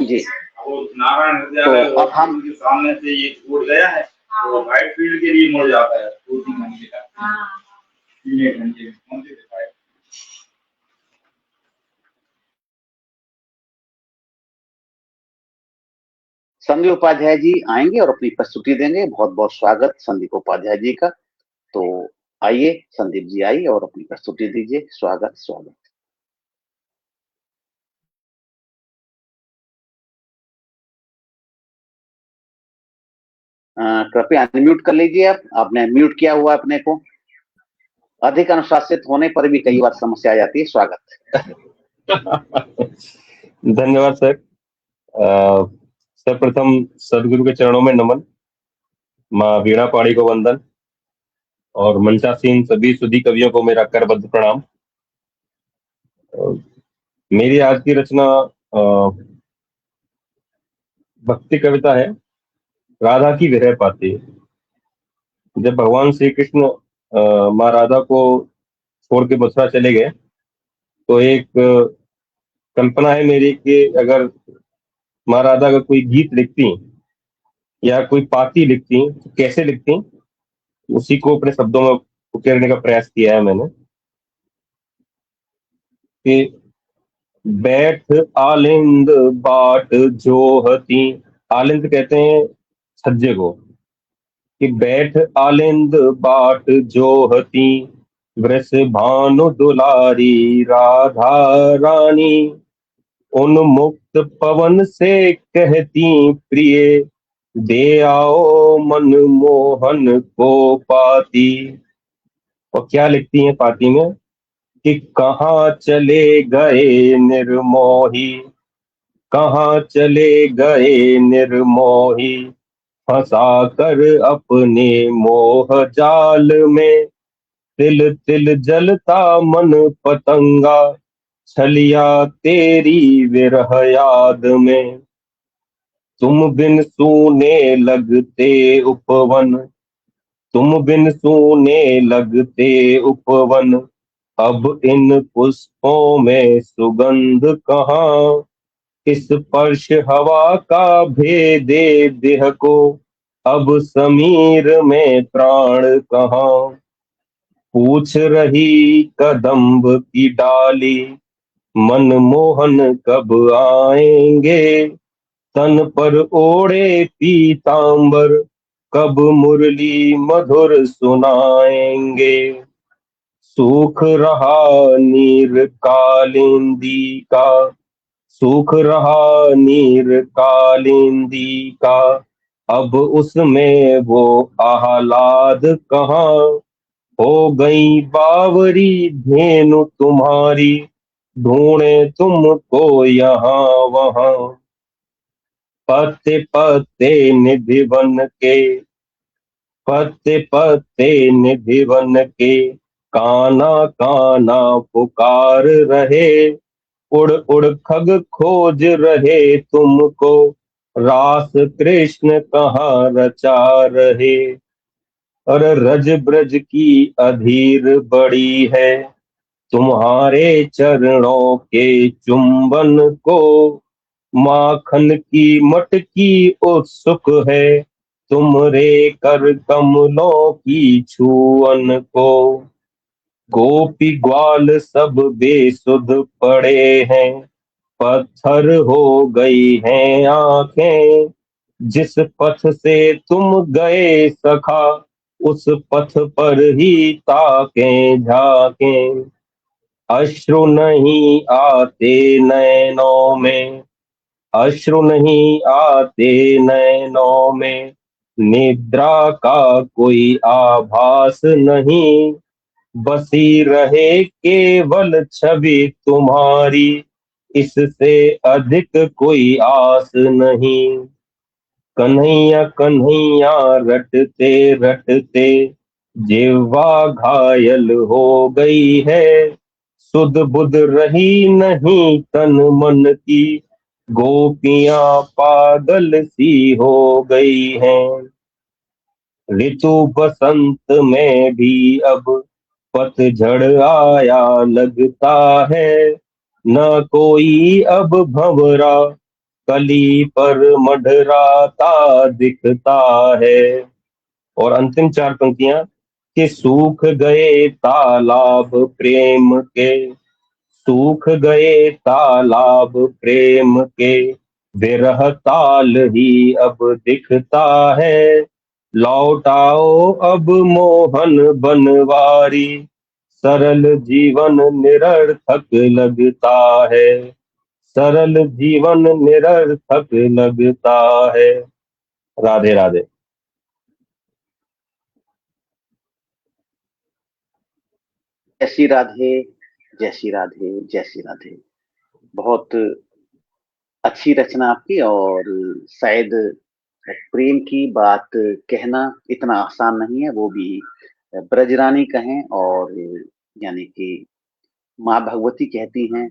जी, नारायण तो अब हम सामने से ये उड़ गया है, तो वाइट फील्ड के लिए मुड़ जाता है 2-3 घंटे का, 3 घंटे में संदीप उपाध्याय जी आएंगे और अपनी प्रस्तुति देंगे। बहुत बहुत स्वागत संदीप उपाध्याय जी का। तो आइए संदीप जी, आइए और अपनी प्रस्तुति दीजिए। स्वागत स्वागत। कृपया अनम्यूट कर लीजिए। आपने म्यूट किया हुआ अपने को। अधिक अनुशासित होने पर भी कई बार समस्या आ जाती है। स्वागत। धन्यवाद सर। सर्वप्रथम सदगुरु के चरणों में नमन, माँ वीणा पाड़ी को वंदन और मंचासीन सभी सुधी कवियों को मेरा करबद्ध प्रणाम। मेरी आज की रचना भक्ति कविता है, राधा की विरह पाती। जब भगवान श्री कृष्ण माँ राधा को छोड़ के मथुरा चले गए तो एक कल्पना है मेरी कि अगर माँ राधा का कोई गीत लिखती या कोई पाती लिखती तो कैसे लिखती, उसी को अपने शब्दों में उकेरने का प्रयास किया है मैंने कि बैठ आलिंद बाट जोहती, आलिंद कहते हैं छज्जे को, कि बैठ आलिंद बाट जोहती, वृष भानु दुलारी राधा रानी, उन्मुक्त पवन से कहती प्रिय, दे आओ मन मोहन को पाती। और क्या लिखती हैं पाती में कि कहाँ चले गए निर्मोही, कहाँ चले गए निर्मोही, फंसा कर अपने मोह जाल में, तिल तिल जलता मन पतंगा, छलिया तेरी विरह याद में। तुम बिन सूने लगते उपवन, तुम बिन सूने लगते उपवन, अब इन पुष्पों में सुगंध कहाँ, इस स्पर्श हवा का भेदे देह को, अब समीर में प्राण कहाँ। पूछ रही कदम्ब की डाली, मनमोहन कब आएंगे, तन पर ओढ़े पीतांबर, कब मुरली मधुर सुनाएंगे। सूख रहा नीर कालिंदी का, सूख रहा नीर कालिंदी का, अब उसमें वो आह्लाद कहाँ, हो गई बावरी धेनु तुम्हारी, ढूंढे तुमको यहाँ वहाँ। पत्ते पत्ते निधि बन के, पत्ते पत्ते निधि बन के, काना काना पुकार रहे, उड़ उड़ खग खोज रहे तुमको, रास कृष्ण कहाँ रचा रहे। और रज ब्रज की अधीर बड़ी है, तुम्हारे चरणों के चुंबन को, माखन की मटकी उत्सुक है, तुमरे कर कमलों की छुअन को। गोपी ग्वाल सब बेसुध पड़े हैं, पत्थर हो गई हैं आंखें, जिस पथ से तुम गए सखा, उस पथ पर ही ताकें झाकें। अश्रु नहीं आते नैनों में, अश्रु नहीं आते नैनों में, निद्रा का कोई आभास नहीं, बसी रहे केवल छवि तुम्हारी, इससे अधिक कोई आस नहीं। कन्हैया कन्हैया रटते रटते, जिह्वा घायल हो गई है, सुध बुध रही नहीं तन मन की, गोपियां पागल सी हो गई हैं। ऋतु बसंत में भी अब पतझड़ आया लगता है, न कोई अब भंवरा कली पर मढ़राता दिखता है। और अंतिम चार पंक्तियां कि सूख गए तालाब प्रेम के, सूख गए तालाब प्रेम के, विरह ताल ही अब दिखता है, लौटाओ अब मोहन बनवारी, सरल जीवन निरर्थक लगता है, सरल जीवन निरर्थक लगता है। राधे राधे। जय श्री राधे, जय श्री राधे, जय श्री राधे। बहुत अच्छी रचना आपकी, और शायद प्रेम की बात कहना इतना आसान नहीं है, वो भी ब्रजरानी कहें, और यानी कि माँ भगवती कहती हैं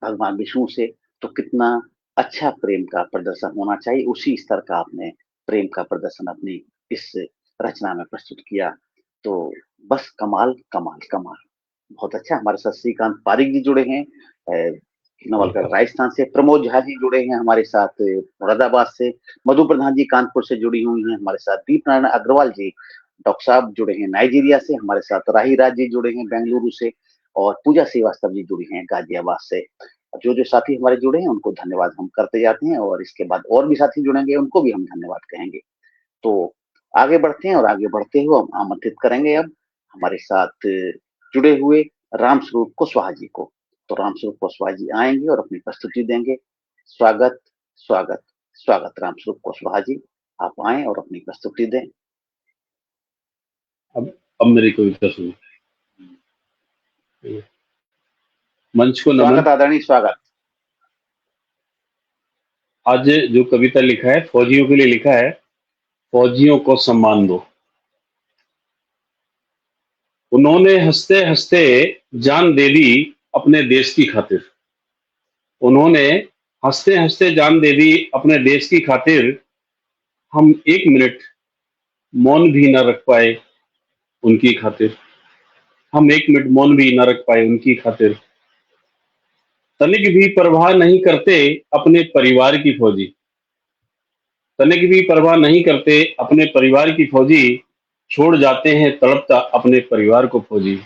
भगवान विष्णु से, तो कितना अच्छा प्रेम का प्रदर्शन होना चाहिए। उसी स्तर का आपने प्रेम का प्रदर्शन अपनी इस रचना में प्रस्तुत किया, तो बस कमाल कमाल कमाल। बहुत अच्छा। हमारे साथ श्रीकांत पारिक जी जुड़े हैं, नवलगढ़ राजस्थान से, प्रमोद झा जी जुड़े हैं हमारे साथ मुरादाबाद से, मधु प्रधान जी कानपुर से जुड़ी हुई हैं हमारे साथ, दीप नारायण अग्रवाल जी डॉक्टर साहब जुड़े हैं नाइजीरिया से हमारे साथ, राही राज जी जुड़े हैं बेंगलुरु से, और पूजा श्रीवास्तव जी जुड़ी हैं गाजियाबाद से। जो जो साथी हमारे जुड़े हैं उनको धन्यवाद हम करते जाते हैं, और इसके बाद और भी साथी जुड़ेंगे उनको भी हम धन्यवाद कहेंगे। तो आगे बढ़ते हैं, और आगे बढ़ते हुए हम आमंत्रित करेंगे अब हमारे साथ जुड़े हुए रामस्वरूप कुशवाहा जी को। तो रामस्वरूप कुशवाहा जी आएंगे और अपनी प्रस्तुति देंगे। स्वागत स्वागत स्वागत रामस्वरूप कुशवाहा जी, आप आए और अपनी प्रस्तुति दें। अब मेरी कविता सुनो। मंच को नमन। स्वागत आदरणीय, स्वागत। आज जो कविता लिखा है फौजियों के लिए लिखा है, फौजियों को सम्मान दो। उन्होंने हंसते हंसते जान दे दी अपने देश की खातिर। उन्होंने हंसते हंसते जान दे दी अपने देश की खातिर। हम एक मिनट मौन भी न रख पाए उनकी खातिर। हम एक मिनट मौन भी न रख पाए उनकी खातिर। तनिक भी परवाह नहीं करते अपने परिवार की फौजी। तनिक भी परवाह नहीं करते अपने परिवार की फौजी। छोड़ जाते हैं तड़पता अपने परिवार को फौजी।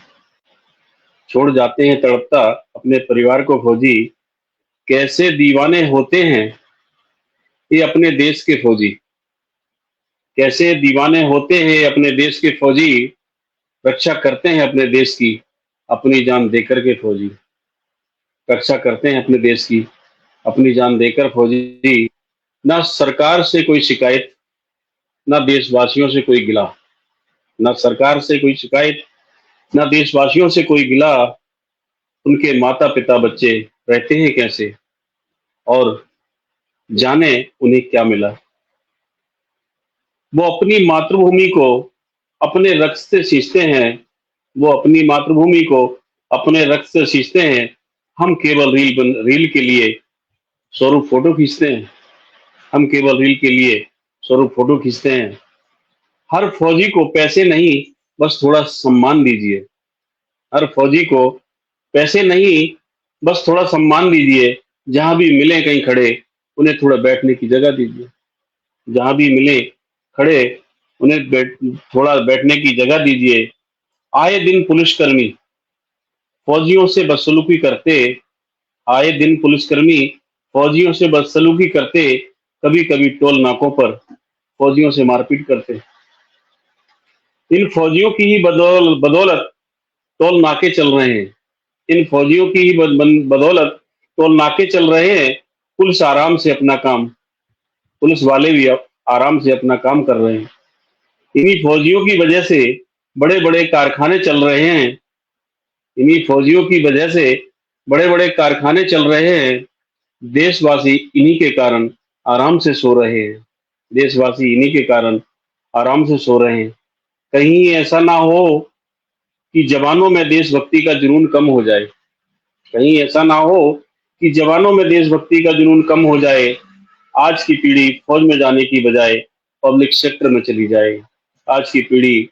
छोड़ जाते हैं तड़पता अपने परिवार को फौजी। कैसे दीवाने होते हैं ये अपने देश के फौजी। कैसे दीवाने होते हैं अपने देश के फौजी। रक्षा करते हैं अपने देश की अपनी जान देकर के फौजी। रक्षा करते हैं अपने देश की अपनी जान देकर फौजी। ना सरकार से कोई शिकायत, ना देशवासियों से कोई गिला। ना सरकार से कोई शिकायत, ना देशवासियों से कोई गिला। उनके माता पिता बच्चे रहते हैं कैसे, और जाने उन्हें क्या मिला। वो अपनी मातृभूमि को अपने रक्त से सींचते हैं। वो अपनी मातृभूमि को अपने रक्त से सींचते हैं। हम केवल रील के लिए स्वरूप फोटो खींचते हैं। हम केवल रील के लिए स्वरूप फोटो खींचते हैं। हर फौजी को पैसे नहीं बस थोड़ा सम्मान दीजिए। हर फौजी को पैसे नहीं बस थोड़ा सम्मान दीजिए। जहां भी मिले कहीं खड़े उन्हें थोड़ा बैठने की जगह दीजिए। जहां भी मिले खड़े उन्हें थोड़ा बैठने की जगह दीजिए। आए दिन पुलिसकर्मी फौजियों से बदसलूकी करते। आए दिन पुलिसकर्मी फौजियों से बदसलूकी करते। कभी कभी टोल नाकों पर फौजियों से मारपीट करते। इन फौजियों की ही बदौलत टोल नाके चल रहे हैं। इन फौजियों की ही बदौलत टोल नाके चल रहे हैं। पुलिस आराम से अपना काम, पुलिस वाले भी आराम से अपना काम कर रहे हैं। इन्हीं फौजियों की वजह से बड़े बड़े कारखाने चल रहे हैं। इन्हीं फौजियों की वजह से बड़े बड़े कारखाने चल रहे हैं। देशवासी इन्हीं के कारण आराम से सो रहे हैं। देशवासी इन्हीं के कारण आराम से सो रहे हैं। कहीं ऐसा ना हो कि जवानों में देशभक्ति का जुनून कम हो जाए। कहीं ऐसा ना हो कि जवानों में देशभक्ति का जुनून कम हो जाए। आज की पीढ़ी फौज में जाने की बजाय पब्लिक सेक्टर में चली जाए। आज की पीढ़ी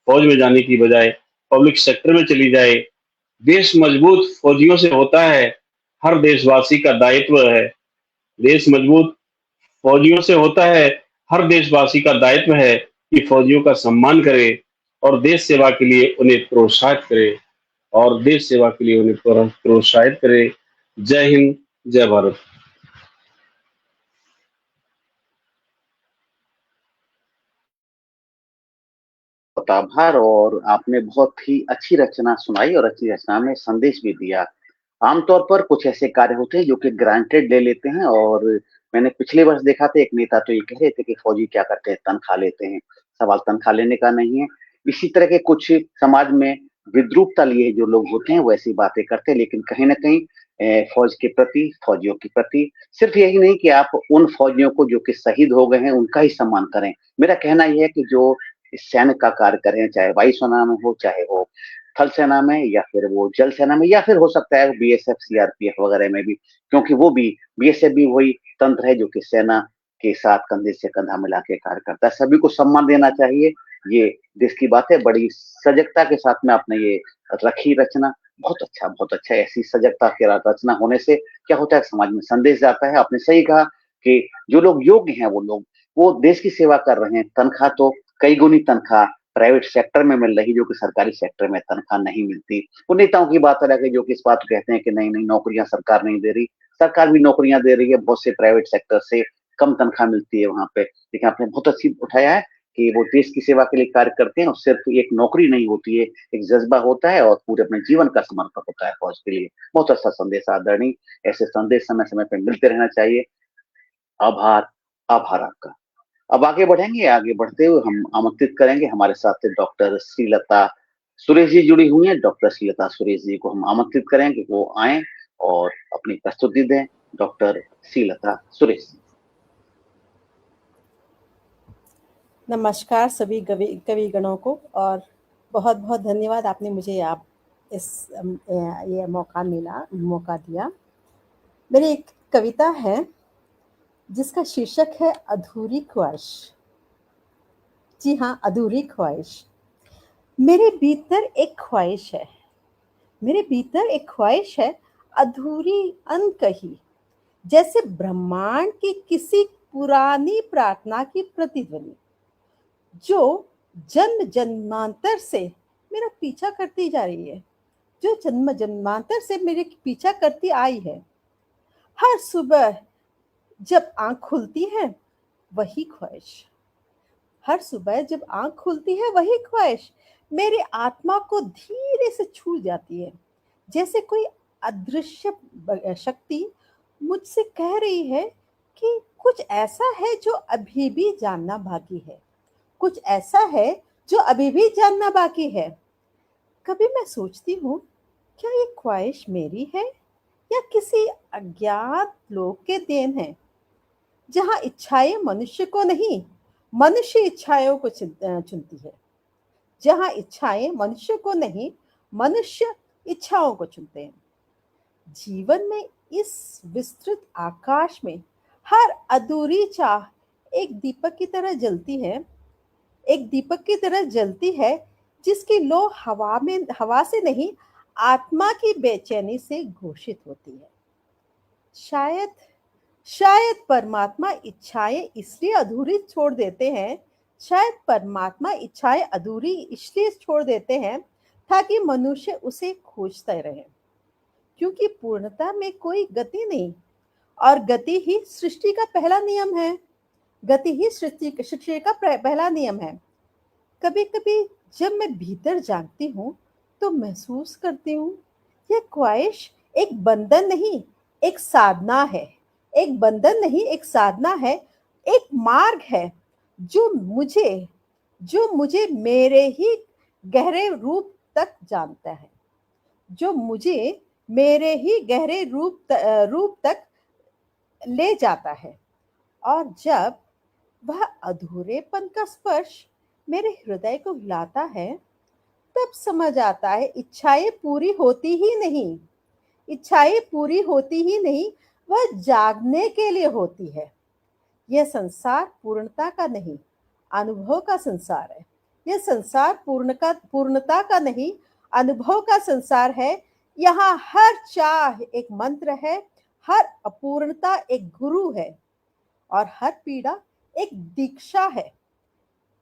फौज में जाने की बजाय पब्लिक सेक्टर में चली जाए। देश मजबूत फौजियों से होता है, हर देशवासी का दायित्व है। देश मजबूत फौजियों से होता है, हर देशवासी का दायित्व है कि फौजियों का सम्मान करे और देश सेवा के लिए उन्हें प्रोत्साहित करे। और देश सेवा के लिए उन्हें प्रोत्साहित करे। जय हिंद, जय भारत। आभार। और आपने बहुत ही अच्छी रचना सुनाई और अच्छी रचना में संदेश भी दिया। आमतौर पर कुछ ऐसे कार्य होते हैं जो कि ग्रांटेड ले लेते हैं, और मैंने पिछले वर्ष देखा था एक नेता तो ये कह रहे थे कि फौजी क्या करते हैं, तनख्वाह लेते हैं। सवाल तनख्वाह लेने का नहीं है। इसी तरह के कुछ समाज में विद्रूपता लिए जो लोग होते हैं वो ऐसी बातें करते हैं, लेकिन कहीं ना कहीं फौज के प्रति, फौजियों के प्रति सिर्फ यही नहीं कि आप उन फौजियों को जो कि शहीद हो गए हैं उनका ही सम्मान करें। मेरा कहना यह है कि जो सैन्य का कार्य करें, चाहे वायुसेना में हो, चाहे वो थल सेना में, या फिर वो जल सेना में, या फिर हो सकता है बीएसएफ सीआरपीएफ वगैरह में भी, क्योंकि वो भी बीएसएफ भी वही तंत्र है जो कि सेना के साथ कंधे से कंधा मिला के कार्य करता है। सभी को सम्मान देना चाहिए, ये देश की बात है। बड़ी सजगता के साथ में आपने ये रखी रचना, बहुत अच्छा। ऐसी सजगता की रचना होने से क्या होता है, समाज में संदेश जाता है। आपने सही कहा कि जो लोग योग्य हैं वो देश की सेवा कर रहे हैं। तनख्वाह तो कई गुनी तनख्वाह प्राइवेट सेक्टर में मिल रही, जो कि सरकारी सेक्टर में तनख्वाह नहीं मिलती। वो नेताओं की बात अलग है जो कि इस बात को कहते हैं कि नहीं नहीं, नौकरियां सरकार नहीं दे रही। सरकार भी नौकरियां दे रही है, बहुत से प्राइवेट सेक्टर से कम तनख्वाह मिलती है वहां पे। लेकिन आपने बहुत अच्छी उठाया है कि वो देश की सेवा के लिए कार्य करते हैं, और सिर्फ एक नौकरी नहीं होती है, एक जज्बा होता है और पूरे अपने जीवन का समर्पण होता है फौज के लिए। बहुत अच्छा संदेश आदरणीय, ऐसे संदेश समय समय पर मिलते रहना चाहिए। आभार, आभार आपका। अब आगे बढ़ेंगे, आगे बढ़ते हुए हम आमंत्रित करेंगे हमारे साथ डॉक्टर श्रीलता सुरेश जी जुड़ी हुई हैं। डॉक्टर श्रीलता सुरेश जी को हम आमंत्रित करेंगे कि वो आए और अपनी प्रस्तुति दें। डॉक्टर श्रीलता सुरेश। नमस्कार सभी कविगणों को, और बहुत बहुत धन्यवाद आपने मुझे ये मौका दिया। मेरी एक कविता है जिसका शीर्षक है अधूरी ख्वाहिश। जी हाँ, अधूरी ख्वाहिश। मेरे भीतर एक ख्वाहिश है, मेरे भीतर एक ख्वाहिश है, अधूरी अनकही, जैसे ब्रह्मांड की किसी पुरानी प्रार्थना की प्रतिध्वनि, जो जन्म जन्मांतर से मेरा पीछा करती जा रही है, जो जन्म जन्मांतर से मेरे पीछा करती आई है। हर सुबह जब आंख खुलती है वही ख्वाहिश, हर सुबह जब आंख खुलती है वही ख्वाहिश मेरी आत्मा को धीरे से छू जाती है, जैसे कोई अदृश्य शक्ति मुझसे कह रही है कि कुछ ऐसा है जो अभी भी जानना बाकी है, कुछ ऐसा है जो अभी भी जानना बाकी है। कभी मैं सोचती हूँ, क्या ये ख्वाहिश मेरी है या किसी अज्ञात लोक के देन है, जहाँ इच्छाएं मनुष्य को नहीं, मनुष्य इच्छाओं को चुनती है, जहाँ इच्छाएं मनुष्य को नहीं, मनुष्य इच्छाओं को चुनते हैं। जीवन में इस विस्तृत आकाश में हर अधूरी चाह एक दीपक की तरह जलती है, एक दीपक की तरह जलती है, जिसकी लो हवा से नहीं, आत्मा की बेचैनी से घोषित होती है। शायद परमात्मा इच्छाएं इसलिए अधूरी छोड़ देते हैं, शायद परमात्मा इच्छाएं अधूरी इसलिए छोड़ देते हैं ताकि मनुष्य उसे खोजते रहे, क्योंकि पूर्णता में कोई गति नहीं, और गति ही सृष्टि का पहला नियम है, गति ही सृष्टि का पहला नियम है। कभी कभी जब मैं भीतर झांकती हूँ तो महसूस करती हूँ यह ख्वाहिश एक बंधन नहीं, एक साधना है, एक बंधन नहीं, एक साधना है, एक मार्ग है जो मुझे मेरे ही गहरे रूप तक जानता है, जो मुझे मेरे ही गहरे रूप तक ले जाता है। और जब वह अधूरेपन का स्पर्श मेरे हृदय को हिलाता है, तब समझ आता है इच्छाएं पूरी होती ही नहीं, इच्छाएं पूरी होती ही नहीं, वह जागने के लिए होती है। यह संसार पूर्णता का नहीं, अनुभव का संसार है। यह संसार पूर्णता का नहीं, अनुभव का संसार है। यहाँ हर चाह एक मंत्र है, हर अपूर्णता एक गुरु है, और हर पीड़ा एक दीक्षा है।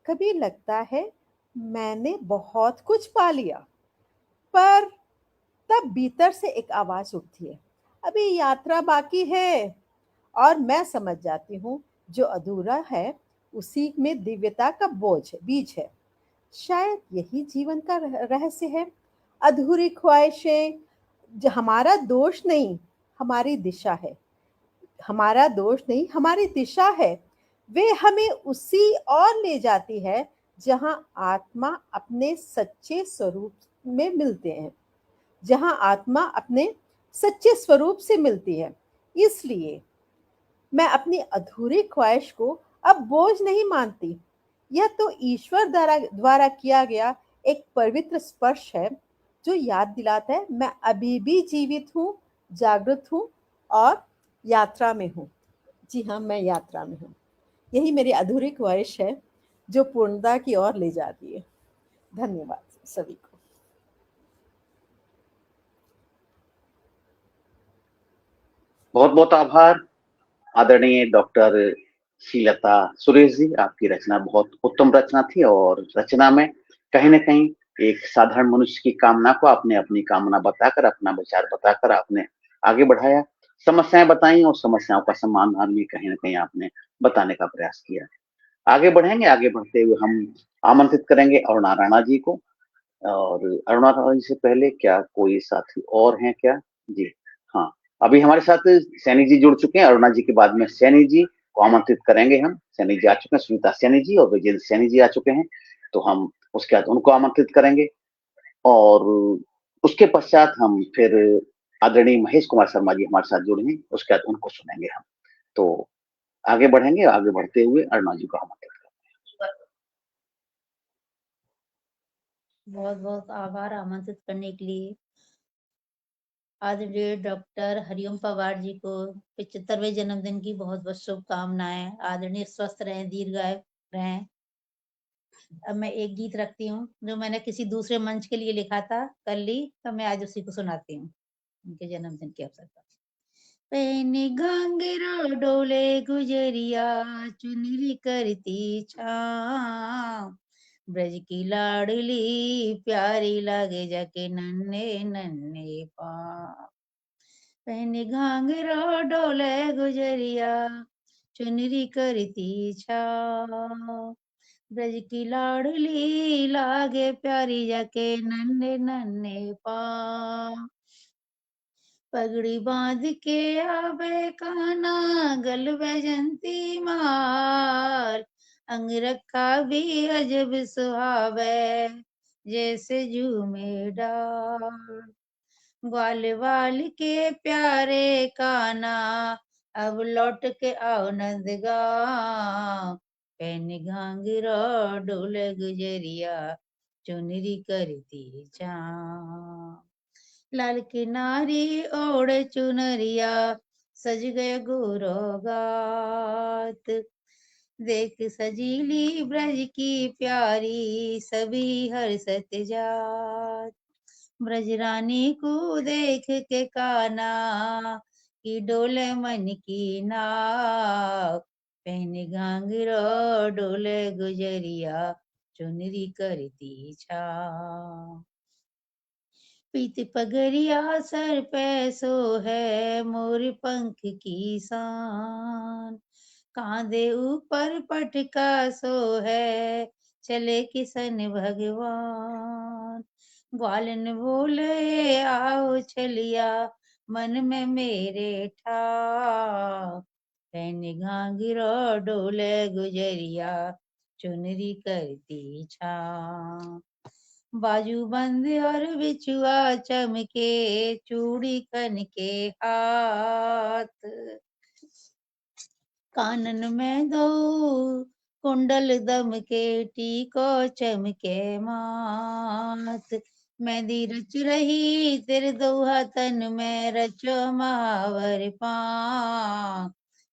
कभी लगता है मैंने बहुत कुछ पा लिया, पर तब भीतर से एक आवाज उठती है, अभी यात्रा बाकी है। और मैं समझ जाती हूँ जो अधूरा है उसी में दिव्यता का बीज है। शायद यही जीवन का रहस्य है। अधूरी ख्वाहिशें जो हमारा दोष नहीं, हमारी दिशा है, हमारा दोष नहीं, हमारी दिशा है। वे हमें उसी और ले जाती है जहां आत्मा अपने सच्चे स्वरूप में मिलते हैं, जहां आत्मा अपने सच्चे स्वरूप से मिलती है। इसलिए मैं अपनी अधूरी ख्वाहिश को अब बोझ नहीं मानती। यह तो ईश्वर द्वारा किया गया एक पवित्र स्पर्श है, जो याद दिलाता है मैं अभी भी जीवित हूँ, जागृत हूँ और यात्रा में हूँ। जी हाँ, मैं यात्रा में हूँ। यही मेरी अधूरी ख्वाहिश है जो पूर्णता की ओर ले जाती है। धन्यवाद सभी को। बहुत बहुत आभार आदरणीय डॉक्टर श्रीलता सुरेश जी, आपकी रचना बहुत उत्तम रचना थी और रचना में कहीं न कहीं एक साधारण मनुष्य की कामना को आपने अपनी कामना बताकर, अपना विचार बताकर आपने आगे बढ़ाया। समस्याएँ बताई और समस्याओं का समाधान भी कहीं न कहीं आपने बताने का प्रयास किया। आगे बढ़ेंगे, आगे बढ़ते हुए हम आमंत्रित करेंगे अरुणा राणा जी को और अरुणा राणा जी से पहले क्या कोई साथी और हैं क्या? जी, हाँ, अभी हमारे साथ सैनी जी जुड़ चुके हैं, अरुणा जी के बाद में सैनी जी को आमंत्रित करेंगे हम। सैनी जी आ चुके हैं, सुनीता सैनी जी और विजेंद्र सैनी जी आ चुके हैं, तो हम उसके बाद उनको आमंत्रित करेंगे और उसके पश्चात हम फिर आदरणीय महेश कुमार शर्मा जी हमारे साथ जुड़े हैं, उसके बाद उनको सुनेंगे हम। तो आगे बढ़ेंगे, आगे बढ़ते हुए अरुणा जी को आमंत्रित करते हैं। बहुत बहुत आभार आमंत्रित करने के लिए। आदरणीय डॉक्टर हरिओम पवार जी को 75वें जन्मदिन की बहुत बहुत शुभकामनाएं। आदरणीय स्वस्थ रहें, दीर्घायु रहें। अब मैं एक गीत रखती हूँ जो मैंने किसी दूसरे मंच के लिए लिखा था कल ही, तो मैं आज उसी को सुनाती हूँ उनके जन्मदिन के अवसर पर। पहने घाघरा डोले गुजरिया, चुनरी करती छाँव, ब्रज की लाडली प्यारी लागे जाके नन्हे नन्हे पाँव। पहने घाघरा डोले गुजरिया, चुनरी करती छाँव, ब्रज की लाडली लागे प्यारी जाके नन्हे नन्हे पाँव। पगड़ी बांध के आवे कान्हा, गल बैजंती मार, अंग रखा भी अजब सुहावे, जैसे झूमे डार। ग्वाल वाल के प्यारे कान्हा, अब लौट के आओ नंद गाँव। पहने घाघरा डोले गुजरिया, चुनरी करती छाँव। लाल किनारी ओढ़े चुनरिया, सज गए गोरो गात, देख सजीली ब्रज की प्यारी, सभी हर्षत जात। ब्रज रानी को देख के कान्हा, की डोले मन की नाव। पहने घाघरा डोले गुजरिया, चुनरी करती छाँव। पीत पगरिया सर पे सो है, मोर पंख की शान, कांधे ऊपर पटका सो है, चले किशन भगवान। ग्वालन बोले आओ चलिया, मन में मेरे ठाव। पहने घाघरा डोले गुजरिया, चुनरी करती छाँव। बाजू बंद और बिछुआ चमके, चूड़ी खन के हाथ, कानन में दो कुंडल दम के, टीको चमके माथ। मेहंदी रच रही तेरे दो हाथन में, रचो महावर पाँव।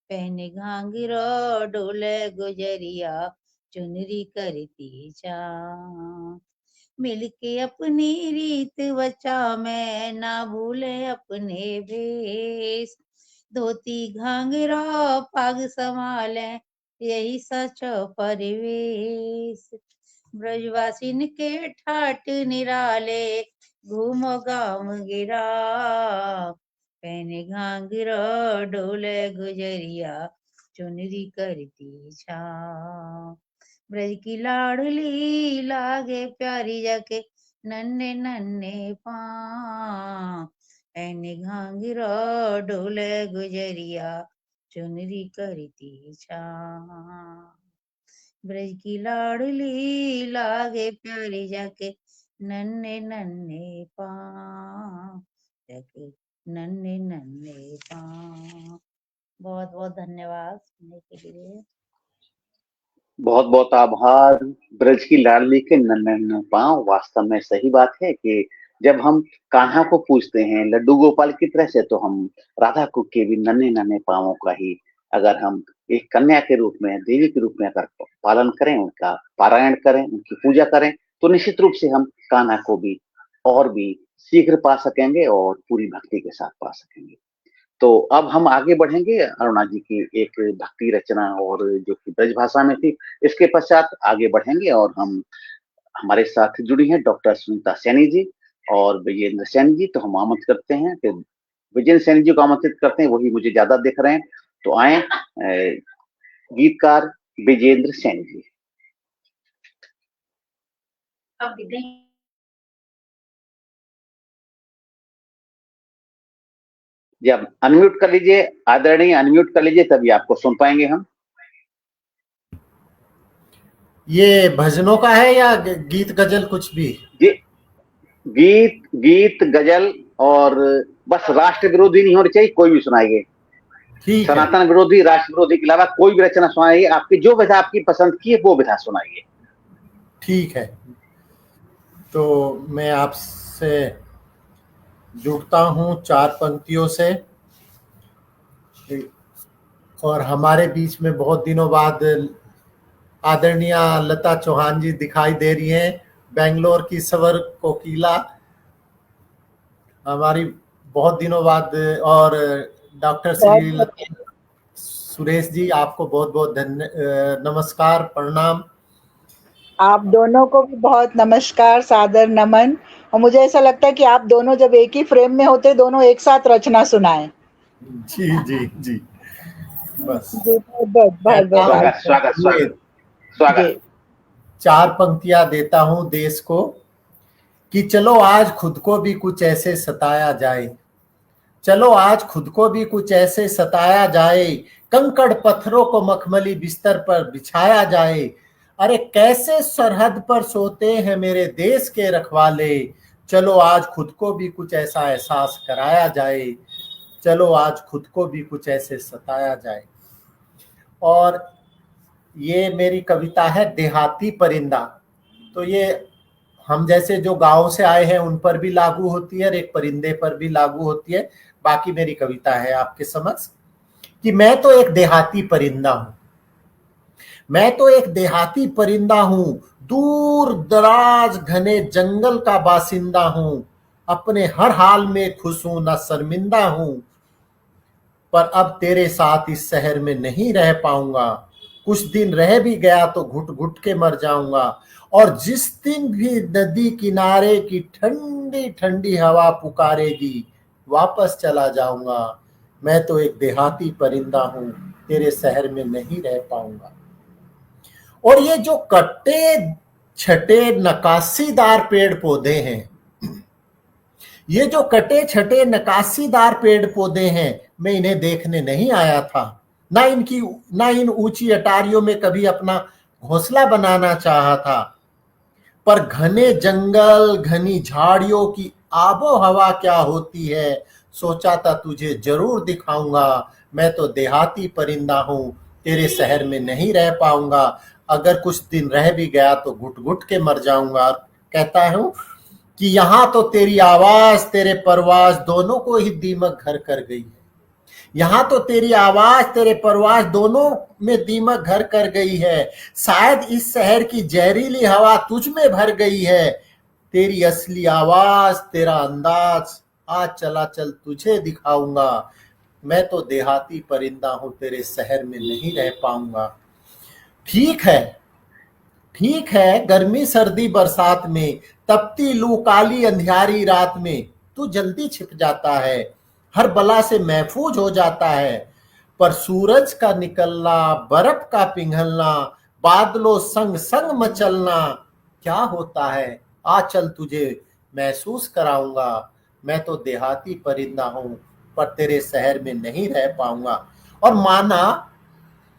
पहने घाघरा डोले गुजरिया, चुनरी करती छाँव। मिलके अपनी रीत बचा में, ना भूले अपने भेष। धोती घाघरा पग संभाले, यही सचो परिवेश। ब्रजवासिन के ठाट निराले, घूमो गाँव गिरा। पहने घाघरा डोले गुजरिया, चुनरी करती छाँव। ब्रज की लाडली लागे प्यारी जाके नन्हे नन्हे पाँव। पहने घाघरा डोले गुजरिया, चुनरी करती छाँव। ब्रज की लाडली लागे प्यारी जाके नन्हे नन्हे पाँव, जाके नन्हे नन्हे पाँव। बहुत बहुत धन्यवाद सुनने के लिए। बहुत बहुत आभार। ब्रज की लाडली के नन्हे नन्हे पाँव, वास्तव में सही बात है कि जब हम कान्हा को पूजते हैं लड्डू गोपाल की तरह से, तो हम राधा को के भी नन्हे नन्हे पाँवों का ही अगर हम एक कन्या के रूप में, देवी के रूप में अगर पालन करें, उनका पारायण करें, उनकी पूजा करें, तो निश्चित रूप से हम कान्हा को भी और भी शीघ्र पा सकेंगे और पूरी भक्ति के साथ पा सकेंगे। तो अब हम आगे बढ़ेंगे अरुणा जी की एक भक्ति रचना और जो कि ब्रज भाषा में थी, इसके पश्चात आगे बढ़ेंगे और हम हमारे साथ जुड़ी हैं डॉक्टर सुनीता सैनी जी और विजेंद्र सैनी जी। तो हम आमंत्रित करते हैं कि विजेंद्र सैनी जी को आमंत्रित करते हैं, वही मुझे ज्यादा दिख रहे हैं। तो आए गीतकार विजेंद्र सैनी जी। जब अनम्यूट कर लीजिए आदरणीय, अनम्यूट कर लीजिए, तभी आपको सुन पाएंगे हम। ये भजनों का है या गीत गजल कुछ भी? गीत गजल, और बस राष्ट्र विरोधी नहीं होनी चाहिए, कोई भी सुनाइए। सनातन विरोधी, राष्ट्र विरोधी के अलावा कोई भी रचना सुनाइए, आपकी जो विधा आपकी पसंद की है वो विधा सुनाइए। ठीक है, तो मैं आपसे जुड़ता हूँ 4 पंक्तियों से। और हमारे बीच में बहुत दिनों बाद आदरणीय लता चौहान जी दिखाई दे रही हैं, बेंगलोर की सवर कोकिला, हमारी बहुत दिनों बाद। और डॉक्टर श्री सुरेश जी, आपको बहुत बहुत नमस्कार, प्रणाम। आप दोनों को भी बहुत नमस्कार, सादर नमन। और मुझे ऐसा लगता है कि आप दोनों जब एक ही फ्रेम में होते, दोनों एक साथ रचना सुनाएं। जी जी जी, बस स्वागत। 4 पंक्तियां देता हूं देश को कि चलो आज खुद को भी कुछ ऐसे सताया जाए, चलो आज खुद को भी कुछ ऐसे सताया जाए, कंकड़ पत्थरों को मखमली बिस्तर पर बिछाया जाए। अरे कैसे सरहद पर सोते हैं मेरे देश के रखवाले, चलो आज खुद को भी कुछ ऐसा एहसास कराया जाए, चलो आज खुद को भी कुछ ऐसे सताया जाए। और ये मेरी कविता है देहाती परिंदा। तो ये हम जैसे जो गांव से आए हैं उन पर भी लागू होती है और एक परिंदे पर भी लागू होती है। बाकी मेरी कविता है आपके समक्ष कि मैं तो एक देहाती परिंदा हूं, मैं तो एक देहाती परिंदा हूं, दूर दराज घने जंगल का बासिंदा हूं, अपने हर हाल में खुश हूं न शर्मिंदा हूं, पर अब तेरे साथ इस शहर में नहीं रह पाऊंगा, कुछ दिन रह भी गया तो घुट घुट के मर जाऊंगा, और जिस दिन भी नदी किनारे की ठंडी ठंडी हवा पुकारेगी वापस चला जाऊंगा, मैं तो एक देहाती परिंदा हूं, तेरे शहर में नहीं रह पाऊंगा। और ये जो कट्टे छटे नकासीदार पेड़ पौधे हैं, ये जो कटे छटे नकासीदार पेड़ पौधे हैं, मैं इन्हें देखने नहीं आया था, ना इन ऊंची अटारियों में कभी अपना घोंसला बनाना चाहा था, पर घने जंगल घनी झाड़ियों की आबो हवा क्या होती है, सोचा था तुझे जरूर दिखाऊंगा, मैं तो देहाती परिंदा हूं, तेरे शहर में नहीं रह पाऊंगा, अगर कुछ दिन रह भी गया तो घुट घुट के मर जाऊंगा। कहता हूं कि यहां तो तेरी आवाज तेरे परवाज दोनों को ही दीमक घर कर गई है, यहां तो तेरी आवाज तेरे परवाज दोनों में दीमक घर कर गई है, शायद इस शहर की जहरीली हवा तुझ में भर गई है, तेरी असली आवाज तेरा अंदाज आज चला चल तुझे दिखाऊंगा, मैं तो देहाती परिंदा हूं, तेरे शहर में नहीं रह पाऊंगा। ठीक है गर्मी सर्दी बरसात में, तपती लू काली अंधियारी रात में, तू जल्दी छिप जाता है, हर बला से महफूज हो जाता है, पर सूरज का निकलना बर्फ का पिघलना बादलों संग संग मचलना क्या होता है, आ चल तुझे महसूस कराऊंगा, मैं तो देहाती परिंदा हूं, पर तेरे शहर में नहीं रह पाऊंगा। और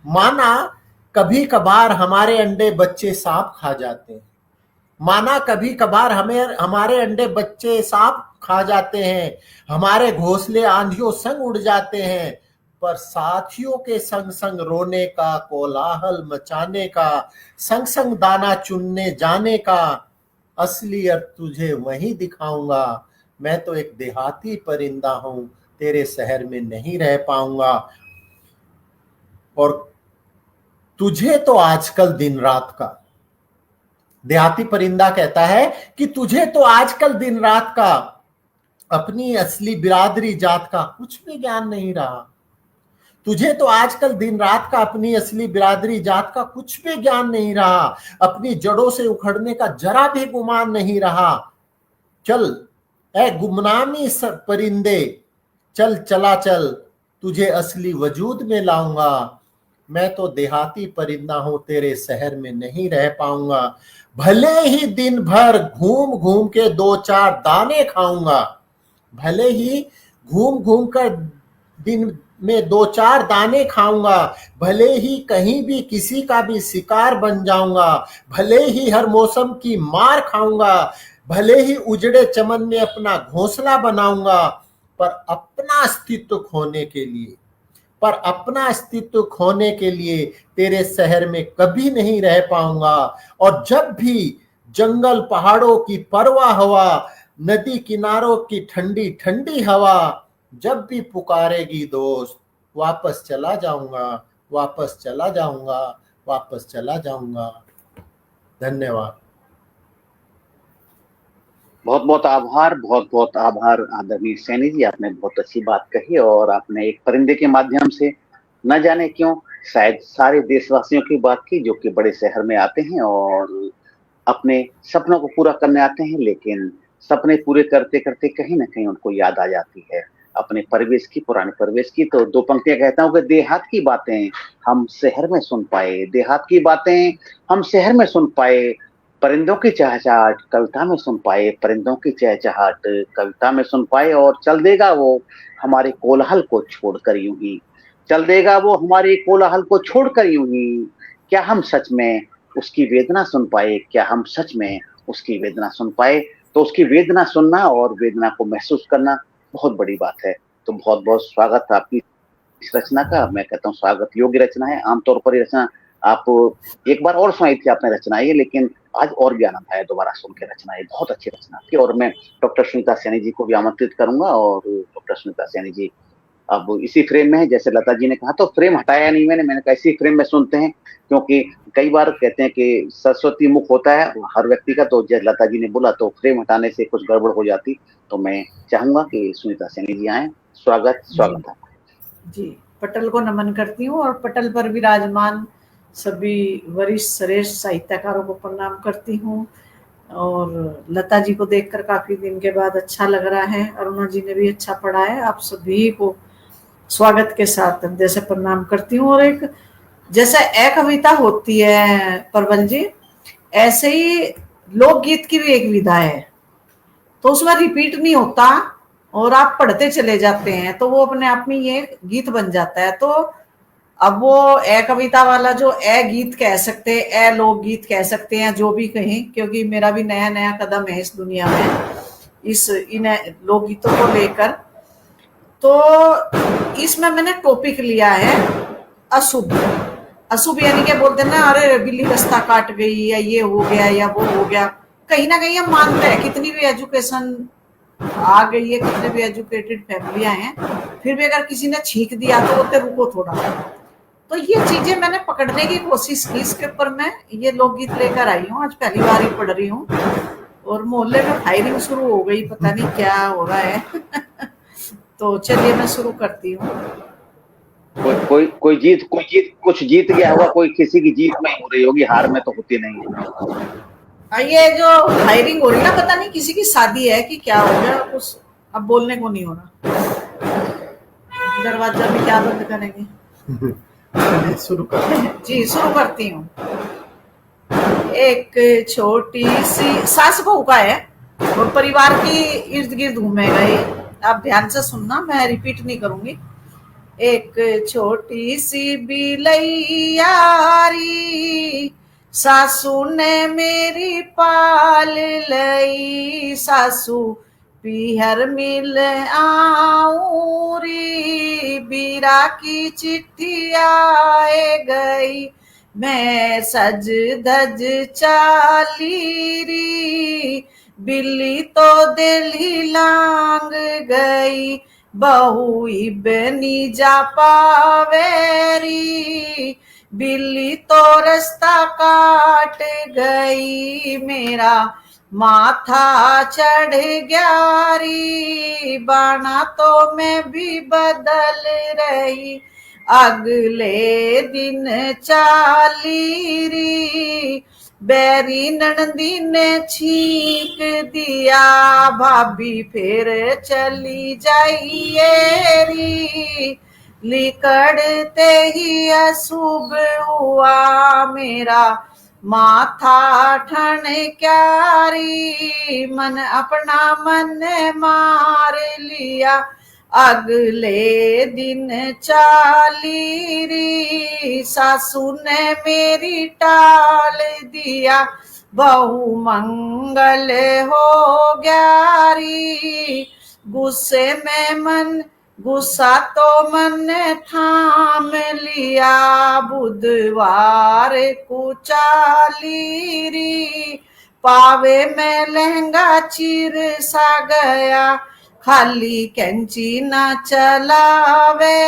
माना कभी कभार हमारे अंडे बच्चे सांप खा जाते हैं, माना कभी कभार हमारे अंडे बच्चे सांप खा जाते हैं, हमारे घोंसले आंधियों संग उड़ जाते हैं, पर साथियों के संग संग रोने का, कोलाहल मचाने का, संग संग दाना चुनने जाने का असली अर्थ तुझे वहीं दिखाऊंगा, मैं तो एक देहाती परिंदा हूं, तेरे शहर में नहीं रह पाऊंगा। और तुझे तो आजकल दिन रात का, देहाती परिंदा कहता है कि तुझे तो आजकल दिन रात का, अपनी असली बिरादरी जात का कुछ भी ज्ञान नहीं रहा। तुझे तो आजकल दिन रात का अपनी असली बिरादरी जात का कुछ भी ज्ञान नहीं रहा, अपनी जड़ों से उखड़ने का जरा भी गुमान नहीं रहा। चल ए गुमनामी परिंदे, चल चला चल, तुझे असली वजूद में लाऊंगा। मैं तो देहाती परिंदा हूं, तेरे शहर में नहीं रह पाऊंगा। भले ही दिन भर घूम घूम के 2-4 दाने खाऊंगा, भले ही घूम घूम कर दिन में 2-4 दाने खाऊंगा, भले ही कहीं भी किसी का भी शिकार बन जाऊंगा, भले ही हर मौसम की मार खाऊंगा, भले ही उजड़े चमन में अपना घोंसला बनाऊंगा, पर अपना अस्तित्व खोने के लिए तेरे शहर में कभी नहीं रह पाऊंगा। और जब भी जंगल पहाड़ों की परवा हवा, नदी किनारों की ठंडी ठंडी हवा जब भी पुकारेगी दोस्त, वापस चला जाऊंगा, वापस चला जाऊंगा, वापस चला जाऊंगा। धन्यवाद। बहुत बहुत आभार आदरणीय सैनी जी, आपने बहुत अच्छी बात कही और आपने एक परिंदे के माध्यम से न जाने क्यों शायद सारे देशवासियों की बात की जो कि बड़े शहर में आते हैं और अपने सपनों को पूरा करने आते हैं, लेकिन सपने पूरे करते करते कहीं ना कहीं उनको याद आ जाती है अपने परिवेश की, पुराने परिवेश की। तो 2 पंक्तियां कहता हूँ कि देहात की बातें हम शहर में सुन पाए, देहात की बातें हम शहर में सुन पाए, परिंदों की चहचहाट कविता में सुन पाए, परिंदों की चहचहाट कविता में सुन पाए। और चल देगा वो हमारे कोलाहल को छोड़कर यूं ही, चल देगा वो हमारे कोलाहल को छोड़कर यूं ही। क्या हम सच में उसकी वेदना सुन पाए, क्या हम सच में उसकी वेदना सुन पाए? तो उसकी वेदना सुनना और वेदना को महसूस करना बहुत बड़ी बात है। तो बहुत बहुत स्वागत है आपकी इस रचना का। मैं कहता हूँ स्वागत योग्य रचना है। आमतौर पर ये रचना आप एक बार और सुनाई थी आपने रचना ये, लेकिन आज और भी आनंद आया दोबारा सुन के रचना, ये बहुत अच्छी रचना थी। और मैं डॉक्टर सुनीता सैनी जी को भी आमंत्रित करूंगा। और डॉक्टर सुनीता सैनी जी अब इसी फ्रेम में है, जैसे लता जी ने कहा, तो फ्रेम हटाया नहीं मैंने कहा इसी फ्रेम में सुनते हैं, क्योंकि कई बार कहते हैं कि सरस्वती मुख होता है हर व्यक्ति का, तो जैसे लता जी ने बोला तो फ्रेम हटाने से कुछ गड़बड़ हो जाती। तो मैं चाहूंगा कि सुनीता सैनी जी आए। स्वागत है जी। पटल को नमन करती हूँ और पटल पर विराजमान सभी वरिष्ठ श्रेष्ठ साहित्यकारों को प्रणाम करती हूँ। और लता जी को देखकर काफी दिन के बाद अच्छा लग रहा है, अरुणा जी ने भी अच्छा पढ़ा है। आप सभी को स्वागत के साथ जैसे प्रणाम करती हूँ। और एक जैसे कविता होती है प्रबल जी, ऐसे ही लोकगीत की भी एक विधा है, तो उसमें रिपीट नहीं होता और आप पढ़ते चले जाते हैं, तो वो अपने आप में ये गीत बन जाता है। तो अब वो कविता वाला जो गीत कह सकते हैं, लोकगीत कह सकते हैं, जो भी कहें, क्योंकि मेरा भी नया नया कदम है इस दुनिया में इन लोकगीतों को लेकर। तो इसमें मैंने टॉपिक लिया है अशुभ। अशुभ यानी क्या बोलते हैं ना, अरे बिल्ली रास्ता काट गई या ये हो गया या वो हो गया। कहीं ना कहीं हम मानते हैं, कितनी भी एजुकेशन आ गई है, कितने भी एजुकेटेड फैमिलियां हैं, फिर भी अगर किसी ने छींक दिया तो बोलते रुको थोड़ा। तो ये चीजें मैंने पकड़ने की कोशिश की, इसके ऊपर मैं ये लोकगीत लेकर आई हूँ। आज पहली बार ही पढ़ रही हूँ और मोहल्ले में फायरिंग शुरू हो गई, पता नहीं क्या हो रहा है। तो चलिए मैं शुरू करती हूँ। कोई जीत कुछ जीत गया होगा, कोई किसी की जीत नहीं हो रही होगी, हार में तो होती नहीं है। ये जो फायरिंग हो रही है ना, पता नहीं किसी की शादी है कि क्या हो गया, कुछ अब बोलने को नहीं हो रहा। दरवाजा भी क्या बंद करेंगे? शुरू कर जी, शुरू करती हूँ। एक छोटी सी सास बहू का है और परिवार की इर्द गिर्द घूमेगा ये, आप ध्यान से सुनना, मैं रिपीट नहीं करूंगी। एक छोटी सी बिलैयारी सासू ने मेरी पाल लई, सासू पीहर मिल आऊं री, बीरा की चिट्ठी आए गई, मैं सज धज चाली री, बिल्ली तो दिल्ली लांग गई, बहू इबनी जा पावेरी, बिल्ली तो रास्ता काट गई, मेरा माथा चढ़ ग्यारी बाना तो मैं भी बदल रही, अगले दिन चाली री बैरी ननदी ने छींक दिया, भाभी फिर चली जाइए री, लिकड़ते ही अशुभ हुआ मेरा माथा ठन क्यारी, मन अपना मन मार लिया, अगले दिन चाली री, सासू ने मेरी टाल दिया, बहु मंगल हो गया री, गुस्से में मन गुस्सा तो मन थाम लिया, बुधवार को चाली री, पावे में लहंगा चीर सा गया, खाली कैंची ना चलावे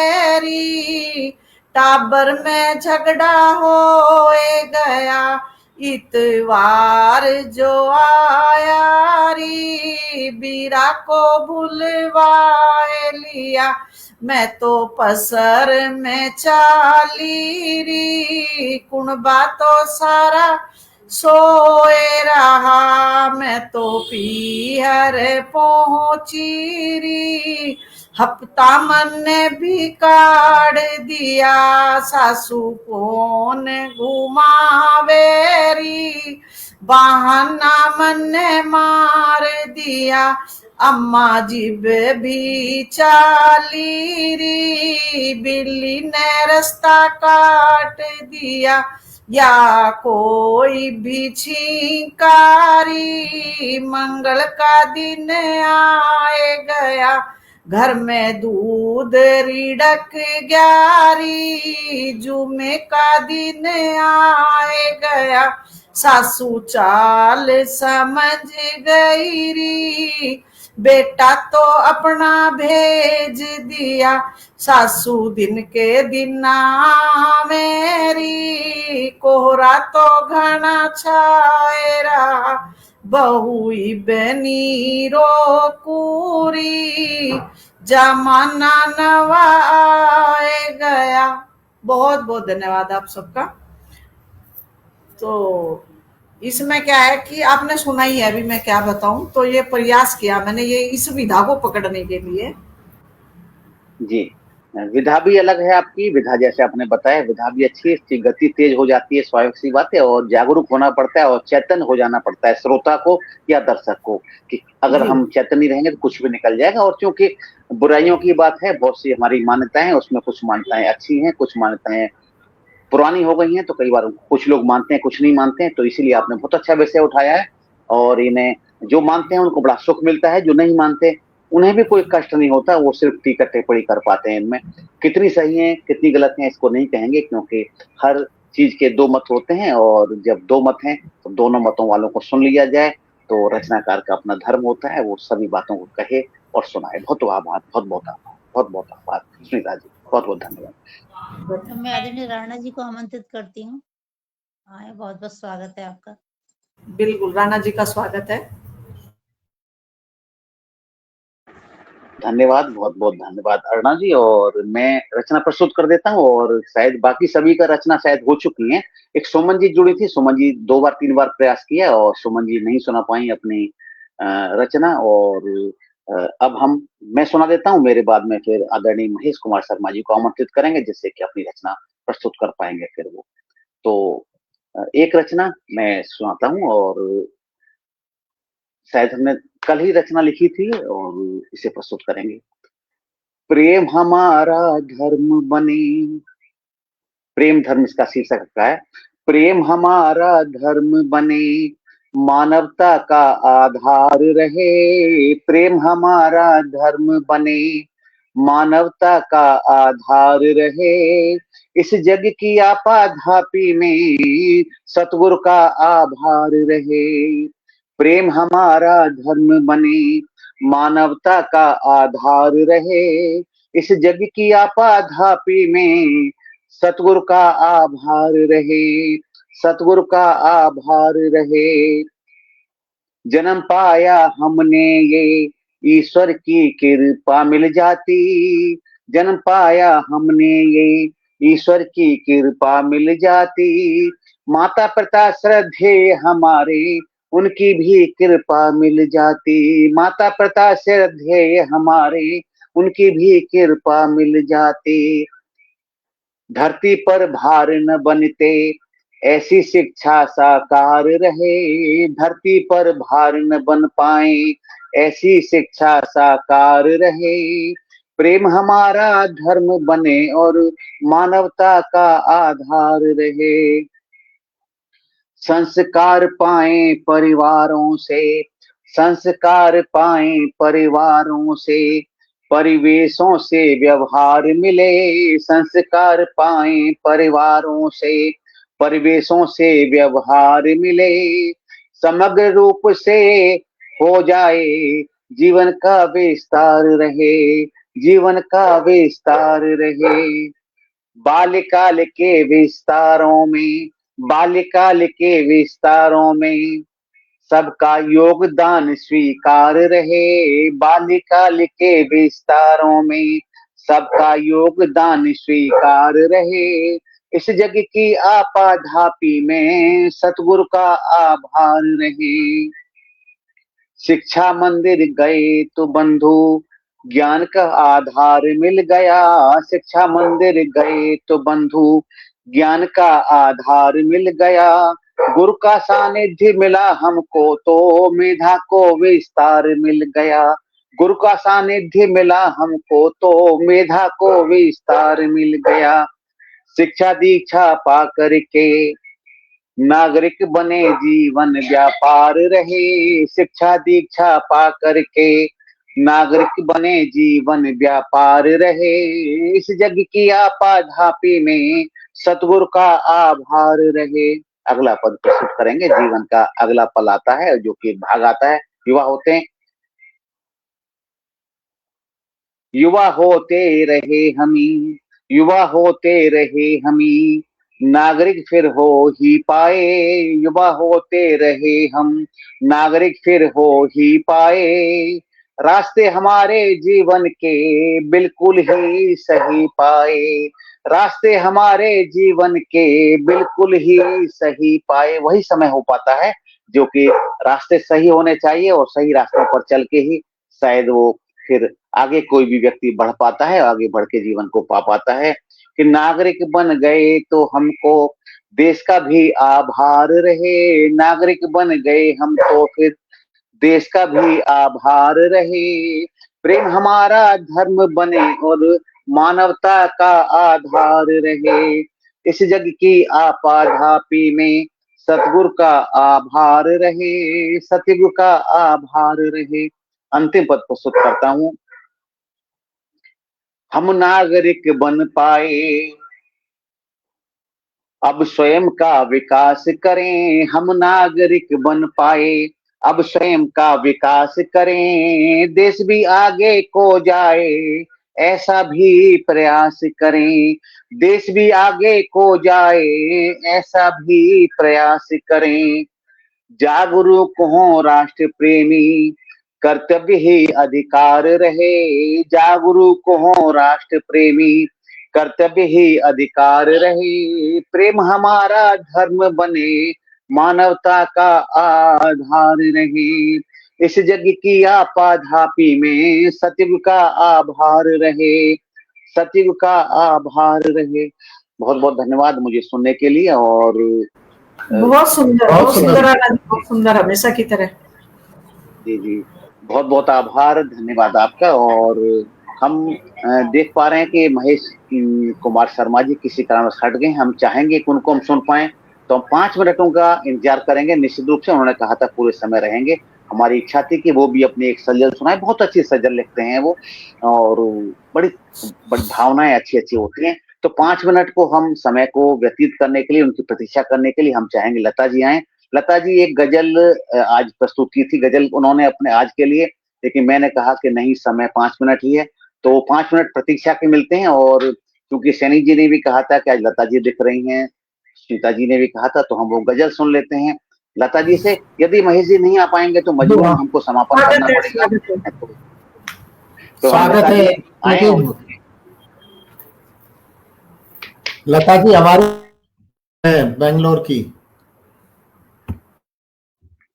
री, टाबर में झगड़ा हो गया, इतवार जो आया री, बीरा को भूलवाए लिया, मैं तो पसर में चाली री, कुणबा तो सारा सोए रहा, मैं तो पीहर पहुंची री, हफ्ता मन ने भी काट दिया, सासू कौन घुमावेरी, बहाना मन ने मार दिया, अम्मा जिब भी चाली री, बिल्ली ने रास्ता काट दिया, या कोई भी छिंकारी, मंगल का दिन आए गया, घर में दूध रिड़क ग्यारी, जुमे का दिन आए गया, सासू चाल समझ गई री, बेटा तो अपना भेज दिया, सासू दिन के दिन मेरी, कोहरा तो घना छाए रहा, बहु बनी रो पूरी, जमाना नवा आए गया। बहुत बहुत धन्यवाद आप सबका। तो इसमें क्या है कि आपने सुना ही है, अभी मैं क्या बताऊं, तो ये प्रयास किया मैंने ये इस विधा को पकड़ने के लिए। जी, विधा भी अलग है आपकी, विधा जैसे आपने बताया विधा भी अच्छी है, इसकी गति तेज हो जाती है, स्वाभाविक सी बात है, और जागरूक होना पड़ता है और चैतन्य हो जाना पड़ता है श्रोता को या दर्शक को, कि अगर हम चैतन्य रहेंगे तो कुछ भी निकल जाएगा। और क्योंकि बुराइयों की बात है, बहुत सी हमारी मान्यताएं, उसमें कुछ मान्यताएं अच्छी हैं, कुछ मान्यताएं पुरानी हो गई हैं, तो कई बार कुछ लोग मानते हैं, कुछ नहीं मानते हैं, तो इसीलिए आपने बहुत अच्छा विषय उठाया है। और इन्हें जो मानते हैं उनको बड़ा सुख मिलता है, जो नहीं मानते उन्हें भी कोई कष्ट नहीं होता, वो सिर्फ टीका टिप्पणी कर पाते हैं। इनमें कितनी सही है कितनी गलत है इसको नहीं कहेंगे, क्योंकि हर चीज के दो मत होते हैं, और जब दो मत हैं तो दोनों मतों वालों को सुन लिया जाए, तो रचनाकार का अपना धर्म होता है, वो सभी बातों को कहे और सुनाए। बहुत आभार, बहुत बहुत आभार, बहुत बहुत आभार सुनीता जी, बहुत बहुत धन्यवाद। तो मैं आदरणीय राणा जी को आमंत्रित करती हूँ। आए, बहुत बहुत स्वागत है आपका। बिल्कुल, राणा जी का स्वागत है। धन्यवाद, बहुत बहुत धन्यवाद अरुणा जी। और मैं रचना प्रस्तुत कर देता हूँ, और शायद बाकी सभी का रचना शायद हो चुकी है। एक सुमन जी जुड़ी थी, सुमन जी 2 बार 3 बार प्रयास किया और सुमन जी नहीं सुना पाई अपनी रचना, और अब मैं सुना देता हूँ, मेरे बाद में फिर आदरणीय महेश कुमार शर्मा जी को आमंत्रित करेंगे, जिससे कि अपनी रचना प्रस्तुत कर पाएंगे फिर वो। तो एक रचना मैं सुनाता हूँ, और शायद हमने कल ही रचना लिखी थी और इसे प्रस्तुत करेंगे। प्रेम हमारा धर्म बने, प्रेम धर्म इसका शीर्षक का है। प्रेम हमारा धर्म बने, मानवता का आधार रहे। प्रेम हमारा धर्म बने, मानवता का आधार रहे। इस जग की आपाधापी में सतगुरु का आभार रहे। प्रेम हमारा धर्म बने, मानवता का आधार रहे। इस जग की आपाधापी में सतगुरु का आभार रहे, सतगुरु का आभार रहे। जन्म पाया हमने ये ईश्वर की कृपा मिल जाती, जन्म पाया हमने ये ईश्वर की कृपा मिल जाती, माता पिता श्रद्धे हमारे उनकी भी कृपा मिल जाती, माता पिता श्रद्धे हमारे उनकी भी कृपा मिल जाती। धरती पर भार न बनते ऐसी शिक्षा साकार रहे, धरती पर भार न बन पाए ऐसी शिक्षा साकार रहे, प्रेम हमारा धर्म बने और मानवता का आधार रहे, संस्कार पाए परिवारों से, संस्कार पाए परिवारों से, परिवेशों से व्यवहार मिले, संस्कार पाए परिवारों से, परिवेशों से व्यवहार मिले, समग्र रूप से हो जाए जीवन का विस्तार रहे, जीवन का विस्तार रहे। बाल्यकाल के विस्तारों में, बाल्यकाल के विस्तारों में सबका योगदान स्वीकार रहे, बाल्यकाल के विस्तारों में सबका योगदान स्वीकार रहे, इस जग की आपाधापी में सतगुरु का आभार रहे। शिक्षा मंदिर गए तो बंधु ज्ञान का आधार मिल गया, शिक्षा मंदिर गए तो बंधु ज्ञान का आधार मिल गया, गुरु का सानिध्य मिला हमको तो मेधा को विस्तार मिल गया, गुरु का सानिध्य मिला हमको तो मेधा को विस्तार मिल गया। शिक्षा दीक्षा पा करके नागरिक बने जीवन व्यापार रहे, शिक्षा दीक्षा पा करके नागरिक बने जीवन व्यापार रहे, इस जग की आपाधापी में सतगुरु का आभार रहे। अगला पद प्रस्तुत करेंगे। जीवन का अगला पल आता है जो कि भाग आता है, युवा होते हैं, युवा होते रहे हमी, युवा होते रहे हमी, नागरिक फिर हो ही पाए, युवा होते रहे हम नागरिक फिर हो ही पाए, रास्ते हमारे जीवन के बिल्कुल ही सही पाए, रास्ते हमारे जीवन के बिल्कुल ही सही पाए। वही समय हो पाता है जो कि रास्ते सही होने चाहिए और सही रास्तों पर चल के ही शायद वो फिर आगे कोई भी व्यक्ति बढ़ पाता है, आगे बढ़ के जीवन को पा पाता है। कि नागरिक बन गए तो हमको देश का भी आभार रहे, नागरिक बन गए हम तो फिर देश का भी आभार रहे, प्रेम हमारा धर्म बने और मानवता का आधार रहे, इस जग की आपाधापी में सतगुरु का आभार रहे, सतगुरु का आभार रहे। अंतिम पद प्रस्तुत करता हूं। हम नागरिक बन पाए अब स्वयं का विकास करें, हम नागरिक बन पाए अब स्वयं का विकास करें, देश भी आगे को जाए ऐसा भी प्रयास करें, देश भी आगे को जाए ऐसा भी प्रयास करें, जागरूक हो राष्ट्र प्रेमी कर्तव्य ही अधिकार रहे, जागरूक हो राष्ट्र प्रेमी कर्तव्य ही अधिकार रहे, प्रेम हमारा धर्म बने मानवता का आधार रहे, इस जग की आपाधापी में सत्य का आभार रहे, सत्य का आभार रहे। बहुत बहुत धन्यवाद मुझे सुनने के लिए। और बहुत सुंदर, बहुत सुंदर, बहुत सुंदर, हमेशा की तरह। जी जी, बहुत बहुत आभार, धन्यवाद आपका। और हम देख पा रहे हैं कि महेश कुमार शर्मा जी किसी कारण हट गए। हम चाहेंगे कि उनको हम सुन पाए, तो हम 5 मिनटों का इंतजार करेंगे निश्चित रूप से। उन्होंने कहा था पूरे समय रहेंगे। हमारी इच्छा थी कि वो भी अपनी एक सजल सुनाए। बहुत अच्छी सजल लिखते हैं वो, और बड़ी बड़ी भावनाएं अच्छी अच्छी होती हैं। तो 5 मिनट को हम समय को व्यतीत करने के लिए, उनकी प्रतीक्षा करने के लिए हम चाहेंगे लता जी आए। लता जी एक गजल आज प्रस्तुत की थी, गजल उन्होंने अपने आज के लिए, लेकिन मैंने कहा कि नहीं, समय 5 मिनट ही है, तो 5 मिनट प्रतीक्षा के मिलते हैं। और क्योंकि सैनी जी ने भी कहा था कि आज लता जी दिख रही हैं, सीता जी ने भी कहा था, तो हम वो गजल सुन लेते हैं। लता जी से। यदि महेश जी नहीं आ पाएंगे तो मजबूरन हमको समापन करना पड़ेगा। तो स्वागत है आए और लता जी हमारे बेंगलोर की।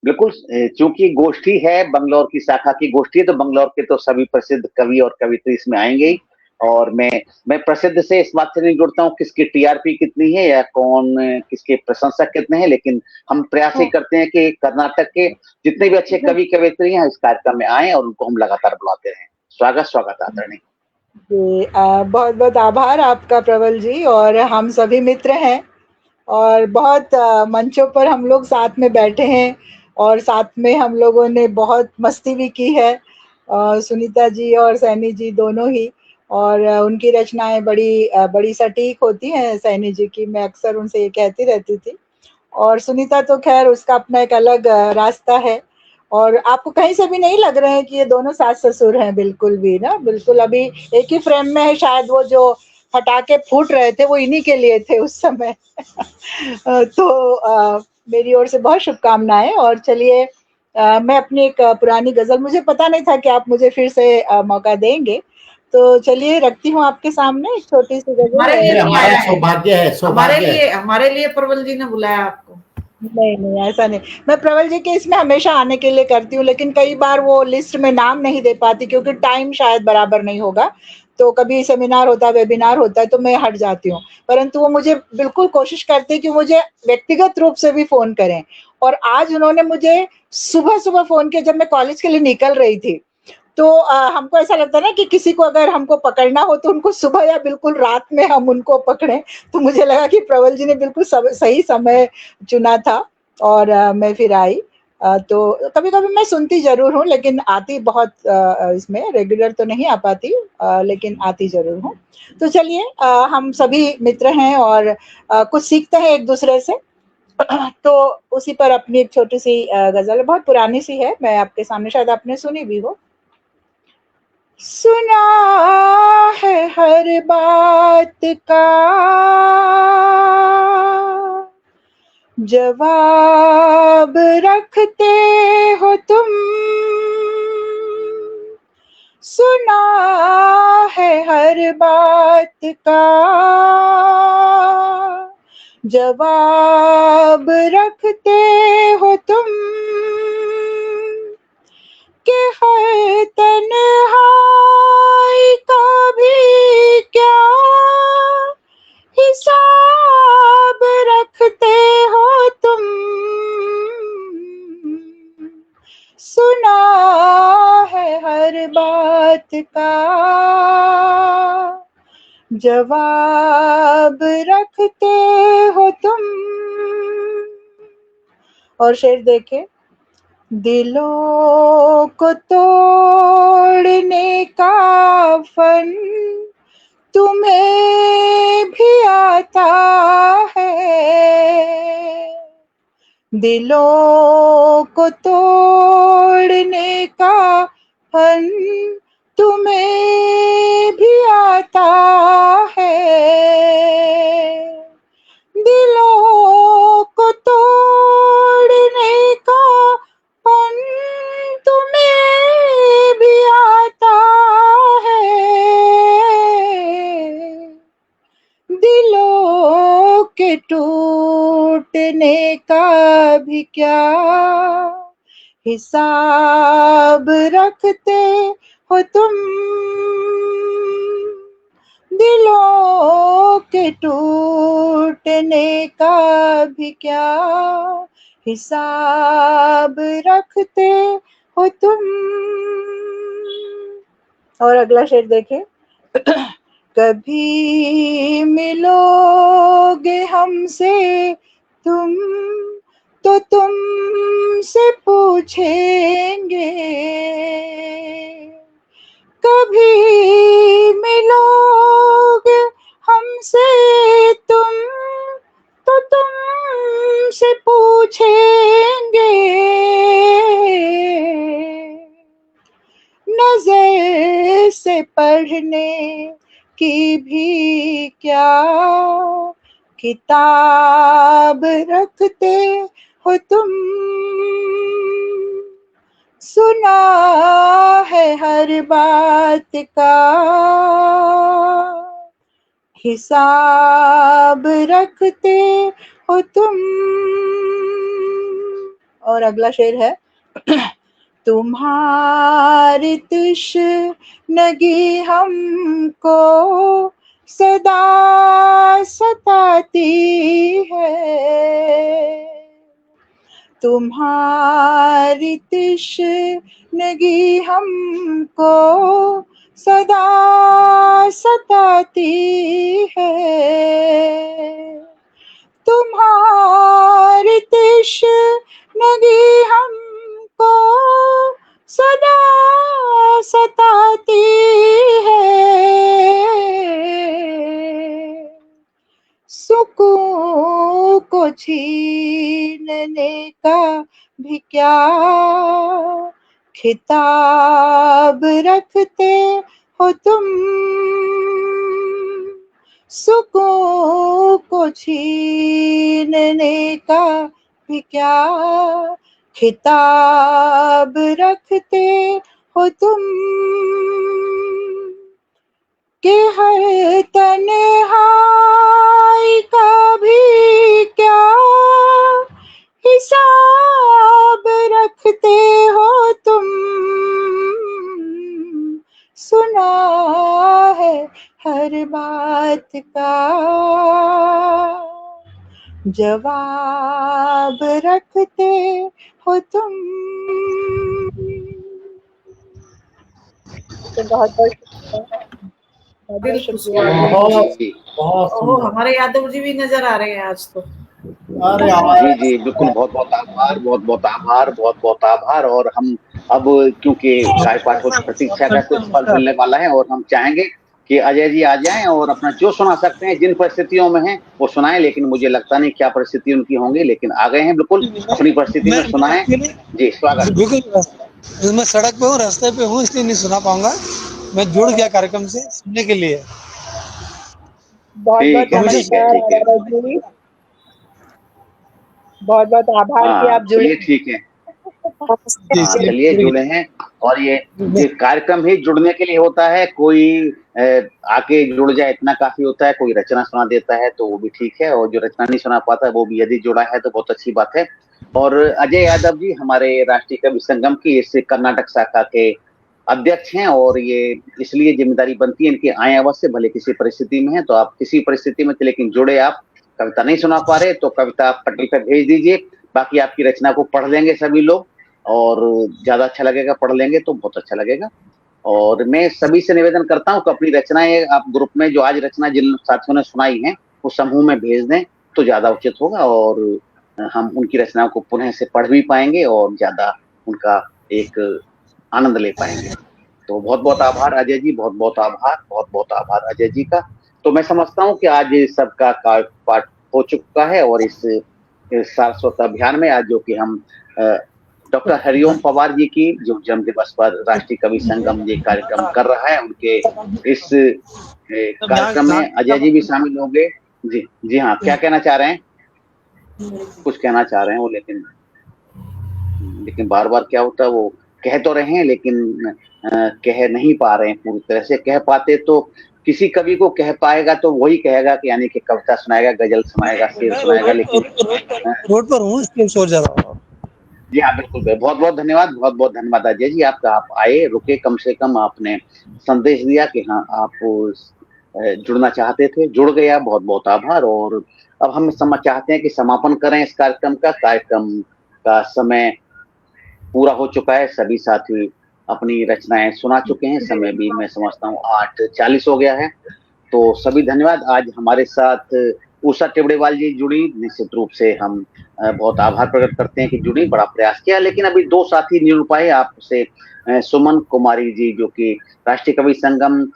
बिल्कुल, चूंकि गोष्ठी है, बंगलौर की शाखा की गोष्ठी है, तो बंगलौर के तो सभी प्रसिद्ध कवि और कवित्री इसमें आएंगे ही। और मैं प्रसिद्ध से इस बात से नहीं जुड़ता हूँ किसकी टीआरपी कितनी है या कौन किसके प्रशंसक कितने हैं, लेकिन हम प्रयास ही करते हैं कि कर्नाटक के जितने भी अच्छे कवि कवित्री हैं इस कार्यक्रम में आए और उनको हम लगातार बुलाते रहें। स्वागत आदरणीय जी। बहुत बहुत आभार आपका प्रबल जी। और हम सभी मित्र हैं और बहुत मंचों पर हम लोग साथ में बैठे हैं और साथ में हम लोगों ने बहुत मस्ती भी की है, सुनीता जी और सैनी जी दोनों ही। और उनकी रचनाएं बड़ी सटीक होती हैं सैनी जी की, मैं अक्सर उनसे ये कहती रहती थी। और सुनीता तो खैर उसका अपना एक अलग रास्ता है। और आपको कहीं से भी नहीं लग रहे हैं कि ये दोनों सास ससुर हैं, बिल्कुल भी ना, बिल्कुल अभी एक ही फ्रेम में है। शायद वो जो फटाके फूट रहे थे वो इन्हीं के लिए थे उस समय। तो मेरी ओर से बहुत शुभकामनाएं। और चलिए मैं अपनी एक पुरानी गजल, मुझे पता नहीं था कि आप मुझे फिर से मौका देंगे, तो चलिए रखती हूँ आपके सामने एक छोटी सी गजल। हमारे लिए हमारा सौभाग्य है, हमारे लिए प्रबल जी ने बुलाया आपको। नहीं ऐसा नहीं, मैं प्रबल जी के इसमें हमेशा आने के लिए करती हूँ, लेकिन कई बार वो लिस्ट में नाम नहीं दे पाती क्योंकि टाइम शायद बराबर नहीं होगा। तो कभी सेमिनार होता है, वेबिनार होता है, तो मैं हट जाती हूँ। परंतु वो मुझे बिल्कुल कोशिश करते हैं कि मुझे व्यक्तिगत रूप से भी फोन करें। और आज उन्होंने मुझे सुबह फोन किया जब मैं कॉलेज के लिए निकल रही थी। तो हमको ऐसा लगता है ना कि किसी को अगर हमको पकड़ना हो तो उनको सुबह या बिल्कुल रात में हम उनको पकड़ें। तो मुझे लगा कि प्रबल जी ने बिल्कुल सही समय चुना था और मैं फिर आई। तो कभी-कभी मैं सुनती ज़रूर हूँ, लेकिन आती बहुत इसमें रेगुलर तो नहीं आ पाती, लेकिन आती ज़रूर हूँ। तो चलिए हम सभी मित्र हैं और कुछ सीखते हैं एक-दूसरे से। तो उसी पर अपनी एक छोटी-सी गज़ल, बहुत पुरानी सी है, मैं आपके सामने, शायद आपने सुनी भी हो। सुना है हर बात का जवाब रखते हो तुम, सुना है हर बात का जवाब रखते हो तुम, कि हर तन्हाई का भी क्या हिसाब रखते हो तुम, सुना है हर बात का जवाब रखते हो तुम। और शेर देखे, दिलों को तोड़ने का फन तुम्हें भी आता है, दिलों को तोड़ने का फन तुम्हें भी आता है, दिलों को तोड़ने का फन तुम्हें भी आता है, दिलों के टूटने का भी क्या हिसाब रखते हो तुम, दिलों के टूटने का भी क्या हिसाब रखते हो तुम। और अगला शेर देखें, कभी मिलोगे हमसे तुम तो तुमसे पूछेंगे, कभी मिलोगे हमसे तुम तो तुमसे पूछेंगे, नजर से पढ़ने की भी क्या किताब रखते हो तुम, सुना है हर बात का हिसाब रखते हो तुम। और अगला शेर है तुम्हारी तश्नगी हमको सदा सताती है, तुम्हारी तश्नगी हमको सदा सताती है, तुम्हारी तश्नगी हमको सदा सताती है, सुकून को छीनने का भी क्या खिताब रखते हो तुम, सुकून को छीनने का भी क्या खिताब रखते हो तुम, कि हर तन्हाई का भी क्या हिसाब रखते हो तुम, सुना है हर बात का जवाब रखते हो तुम। तो बहुत दिल खुश हुआ। ओहो, हमारे यादव जी भी नजर आ रहे हैं आज तो। जी जी बिल्कुल, बहुत बहुत आभार, बहुत बहुत आभार, बहुत बहुत आभार। और हम अब क्योंकि काय पाठ को प्रतीक्षा का कुछ फल मिलने वाला है और हम चाहेंगे कि अजय जी आ जाएं और अपना जो सुना सकते हैं, जिन परिस्थितियों में हैं वो सुनाएं। लेकिन मुझे लगता नहीं क्या परिस्थिति उनकी होंगी, लेकिन आ गए हैं, बिल्कुल अपनी परिस्थिति में सुनाएं। जी स्वागत। बिल्कुल, मैं सड़क पे हूँ, रास्ते पे हूँ, इसलिए नहीं सुना पाऊंगा। मैं जुड़ गया कार्यक्रम से सुनने के लिए। बहुत बहुत नमस्कार, बहुत बहुत आभार कि आप जुड़े। ठीक है, चलिए जुड़े हैं। और ये कार्यक्रम ही जुड़ने के लिए होता है, कोई आके जुड़ जाए इतना काफी होता है, कोई रचना सुना देता है तो वो भी ठीक है, और जो रचना नहीं सुना पाता वो भी यदि जुड़ा है तो बहुत अच्छी बात है। और अजय यादव जी हमारे राष्ट्रीय कवि संगम की इस कर्नाटक शाखा के अध्यक्ष हैं, और ये इसलिए जिम्मेदारी बनती है इनकी, आए अवश्य भले किसी परिस्थिति में है, तो आप किसी परिस्थिति में थे लेकिन जुड़े। आप कविता नहीं सुना पा रहे तो कविता पटल पर भेज दीजिए, बाकी आपकी रचना को पढ़ लेंगे सभी लोग, और ज्यादा अच्छा लगेगा, पढ़ लेंगे तो बहुत अच्छा लगेगा। और मैं सभी से निवेदन करता हूँ कि अपनी रचनाएं आप ग्रुप में, जो आज रचना जिन साथियों ने सुनाई है वो समूह में भेज दें तो ज्यादा उचित होगा, और हम उनकी रचनाओं को पुनः से पढ़ भी पाएंगे और ज्यादा उनका एक आनंद ले पाएंगे। तो बहुत बहुत आभार अजय जी, बहुत बहुत आभार, बहुत बहुत आभार अजय जी का। तो मैं समझता हूँ कि आज सबका पाठ हो चुका है, और इस सारस्वत अभियान में आज जो कि हम डॉक्टर हरिओम पवार जी की जो जन्म दिवस पर राष्ट्रीय कवि संगम ये कार्यक्रम कर रहा है, उनके इस कार्यक्रम में अजय जी भी शामिल होंगे। जी जी हाँ, क्या कहना चाह रहे हैं? कुछ कहना चाह रहे हैं वो, लेकिन बार बार क्या होता है, वो कह तो रहे हैं लेकिन कह नहीं पा रहे हैं पूरी तरह से। कह पाते तो किसी कवि को कह पाएगा तो वही कहेगा कि यानी कि कविता सुनाएगा, गजल सुनाएगा, शेर सुनाएगा, लेकिन रोड पर हूँ इसलिए शोर ज्यादा। जी हाँ बिल्कुल, बहुत बहुत धन्यवाद, बहुत बहुत धन्यवाद अजय जी आपका। आप आए, रुके, कम से कम आपने संदेश दिया कि हाँ आप जुड़ना चाहते थे, जुड़ गया, बहुत बहुत आभार। और अब हम चाहते हैं कि समापन करें इस कार्यक्रम का। कार्यक्रम का समय पूरा हो चुका है, सभी साथी अपनी रचनाएं सुना चुके हैं, समय भी मैं समझता हूँ 8:40 हो गया है। तो सभी धन्यवाद। आज हमारे साथ उषा टिबड़ेवाल जी जुड़ी, निश्चित रूप से हम बहुत आभार प्रकट करते हैं कि जुड़ी, बड़ा प्रयास किया, लेकिन अभी दो साथी नहीं जुड़ पाए आपसे। सुमन कुमारी जी जो कि राष्ट्रीय कवि संगम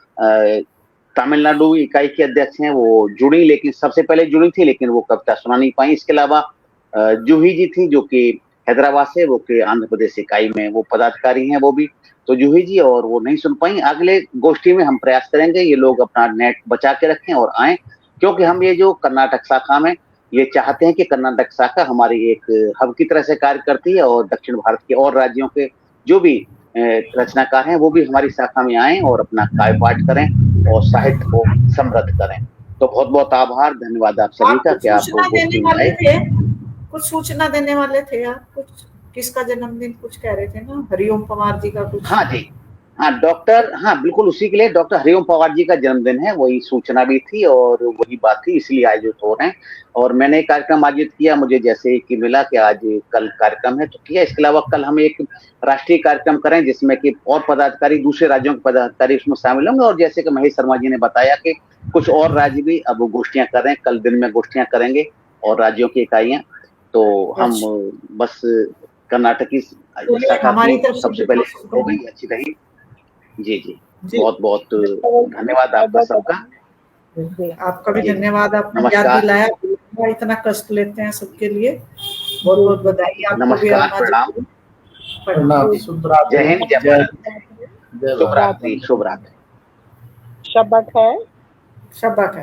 तमिलनाडु इकाई के अध्यक्ष हैं, वो जुड़ी, लेकिन सबसे पहले जुड़ी थी लेकिन वो कविता सुना नहीं पाई। इसके अलावा जूही जी थी जो कि हैदराबाद से, वो के आंध्र प्रदेश इकाई में वो पदाधिकारी हैं वो भी, तो जूही जी और वो नहीं सुन पाई। अगले गोष्ठी में हम प्रयास करेंगे ये लोग अपना नेट बचा के रखें और आए, क्योंकि हम ये जो कर्नाटक शाखा में ये चाहते हैं कि कर्नाटक शाखा हमारी एक हब की तरह से कार्य करती है और दक्षिण भारत के और राज्यों के जो भी रचनाकार हैं वो भी हमारी शाखा में आए और अपना काव्य पाठ करें और साहित्य को समृद्ध करें। तो बहुत बहुत आभार, धन्यवाद आप सभी का कि आप गोष्ठी में आए। कुछ सूचना देने वाले थे आप, कुछ किसका जन्मदिन कुछ कह रहे थे ना, हरिओम पवार जी का कुछ? हाँ जी, हाँ डॉक्टर, हाँ बिल्कुल उसी के लिए डॉक्टर हरिओम पवार जी का जन्मदिन है, वही सूचना भी थी और वही बात थी, इसलिए आयोजित हो रहे हैं। और मैंने एक कार्यक्रम आयोजित किया, मुझे जैसे कि मिला कि आज कल कार्यक्रम है तो किया। इसके अलावा कल हम एक राष्ट्रीय कार्यक्रम करें जिसमें कि और पदाधिकारी, दूसरे राज्यों के पदाधिकारी उसमें शामिल होंगे। और जैसे कि महेश शर्मा जी ने बताया कि कुछ और राज्य भी अब गोष्ठियां कर रहे हैं, कल दिन में गोष्ठियां करेंगे और राज्यों की इकाइयां। तो हम बस कर्नाटक की हमारी तरफ सबसे पहले हो गई, अच्छी रही। जी जी, बहुत बहुत धन्यवाद आपका सबका। आपका भी धन्यवाद, आपने याद दिलाया, इतना कष्ट लेते हैं सबके लिए, बहुत बहुत बधाई आपको। नमस्कार, प्रणाम, जय हिंद, जय भारत, शुभ रात्रि, शुभ रात्रि। शब्बा खैर। शब्बा खैर।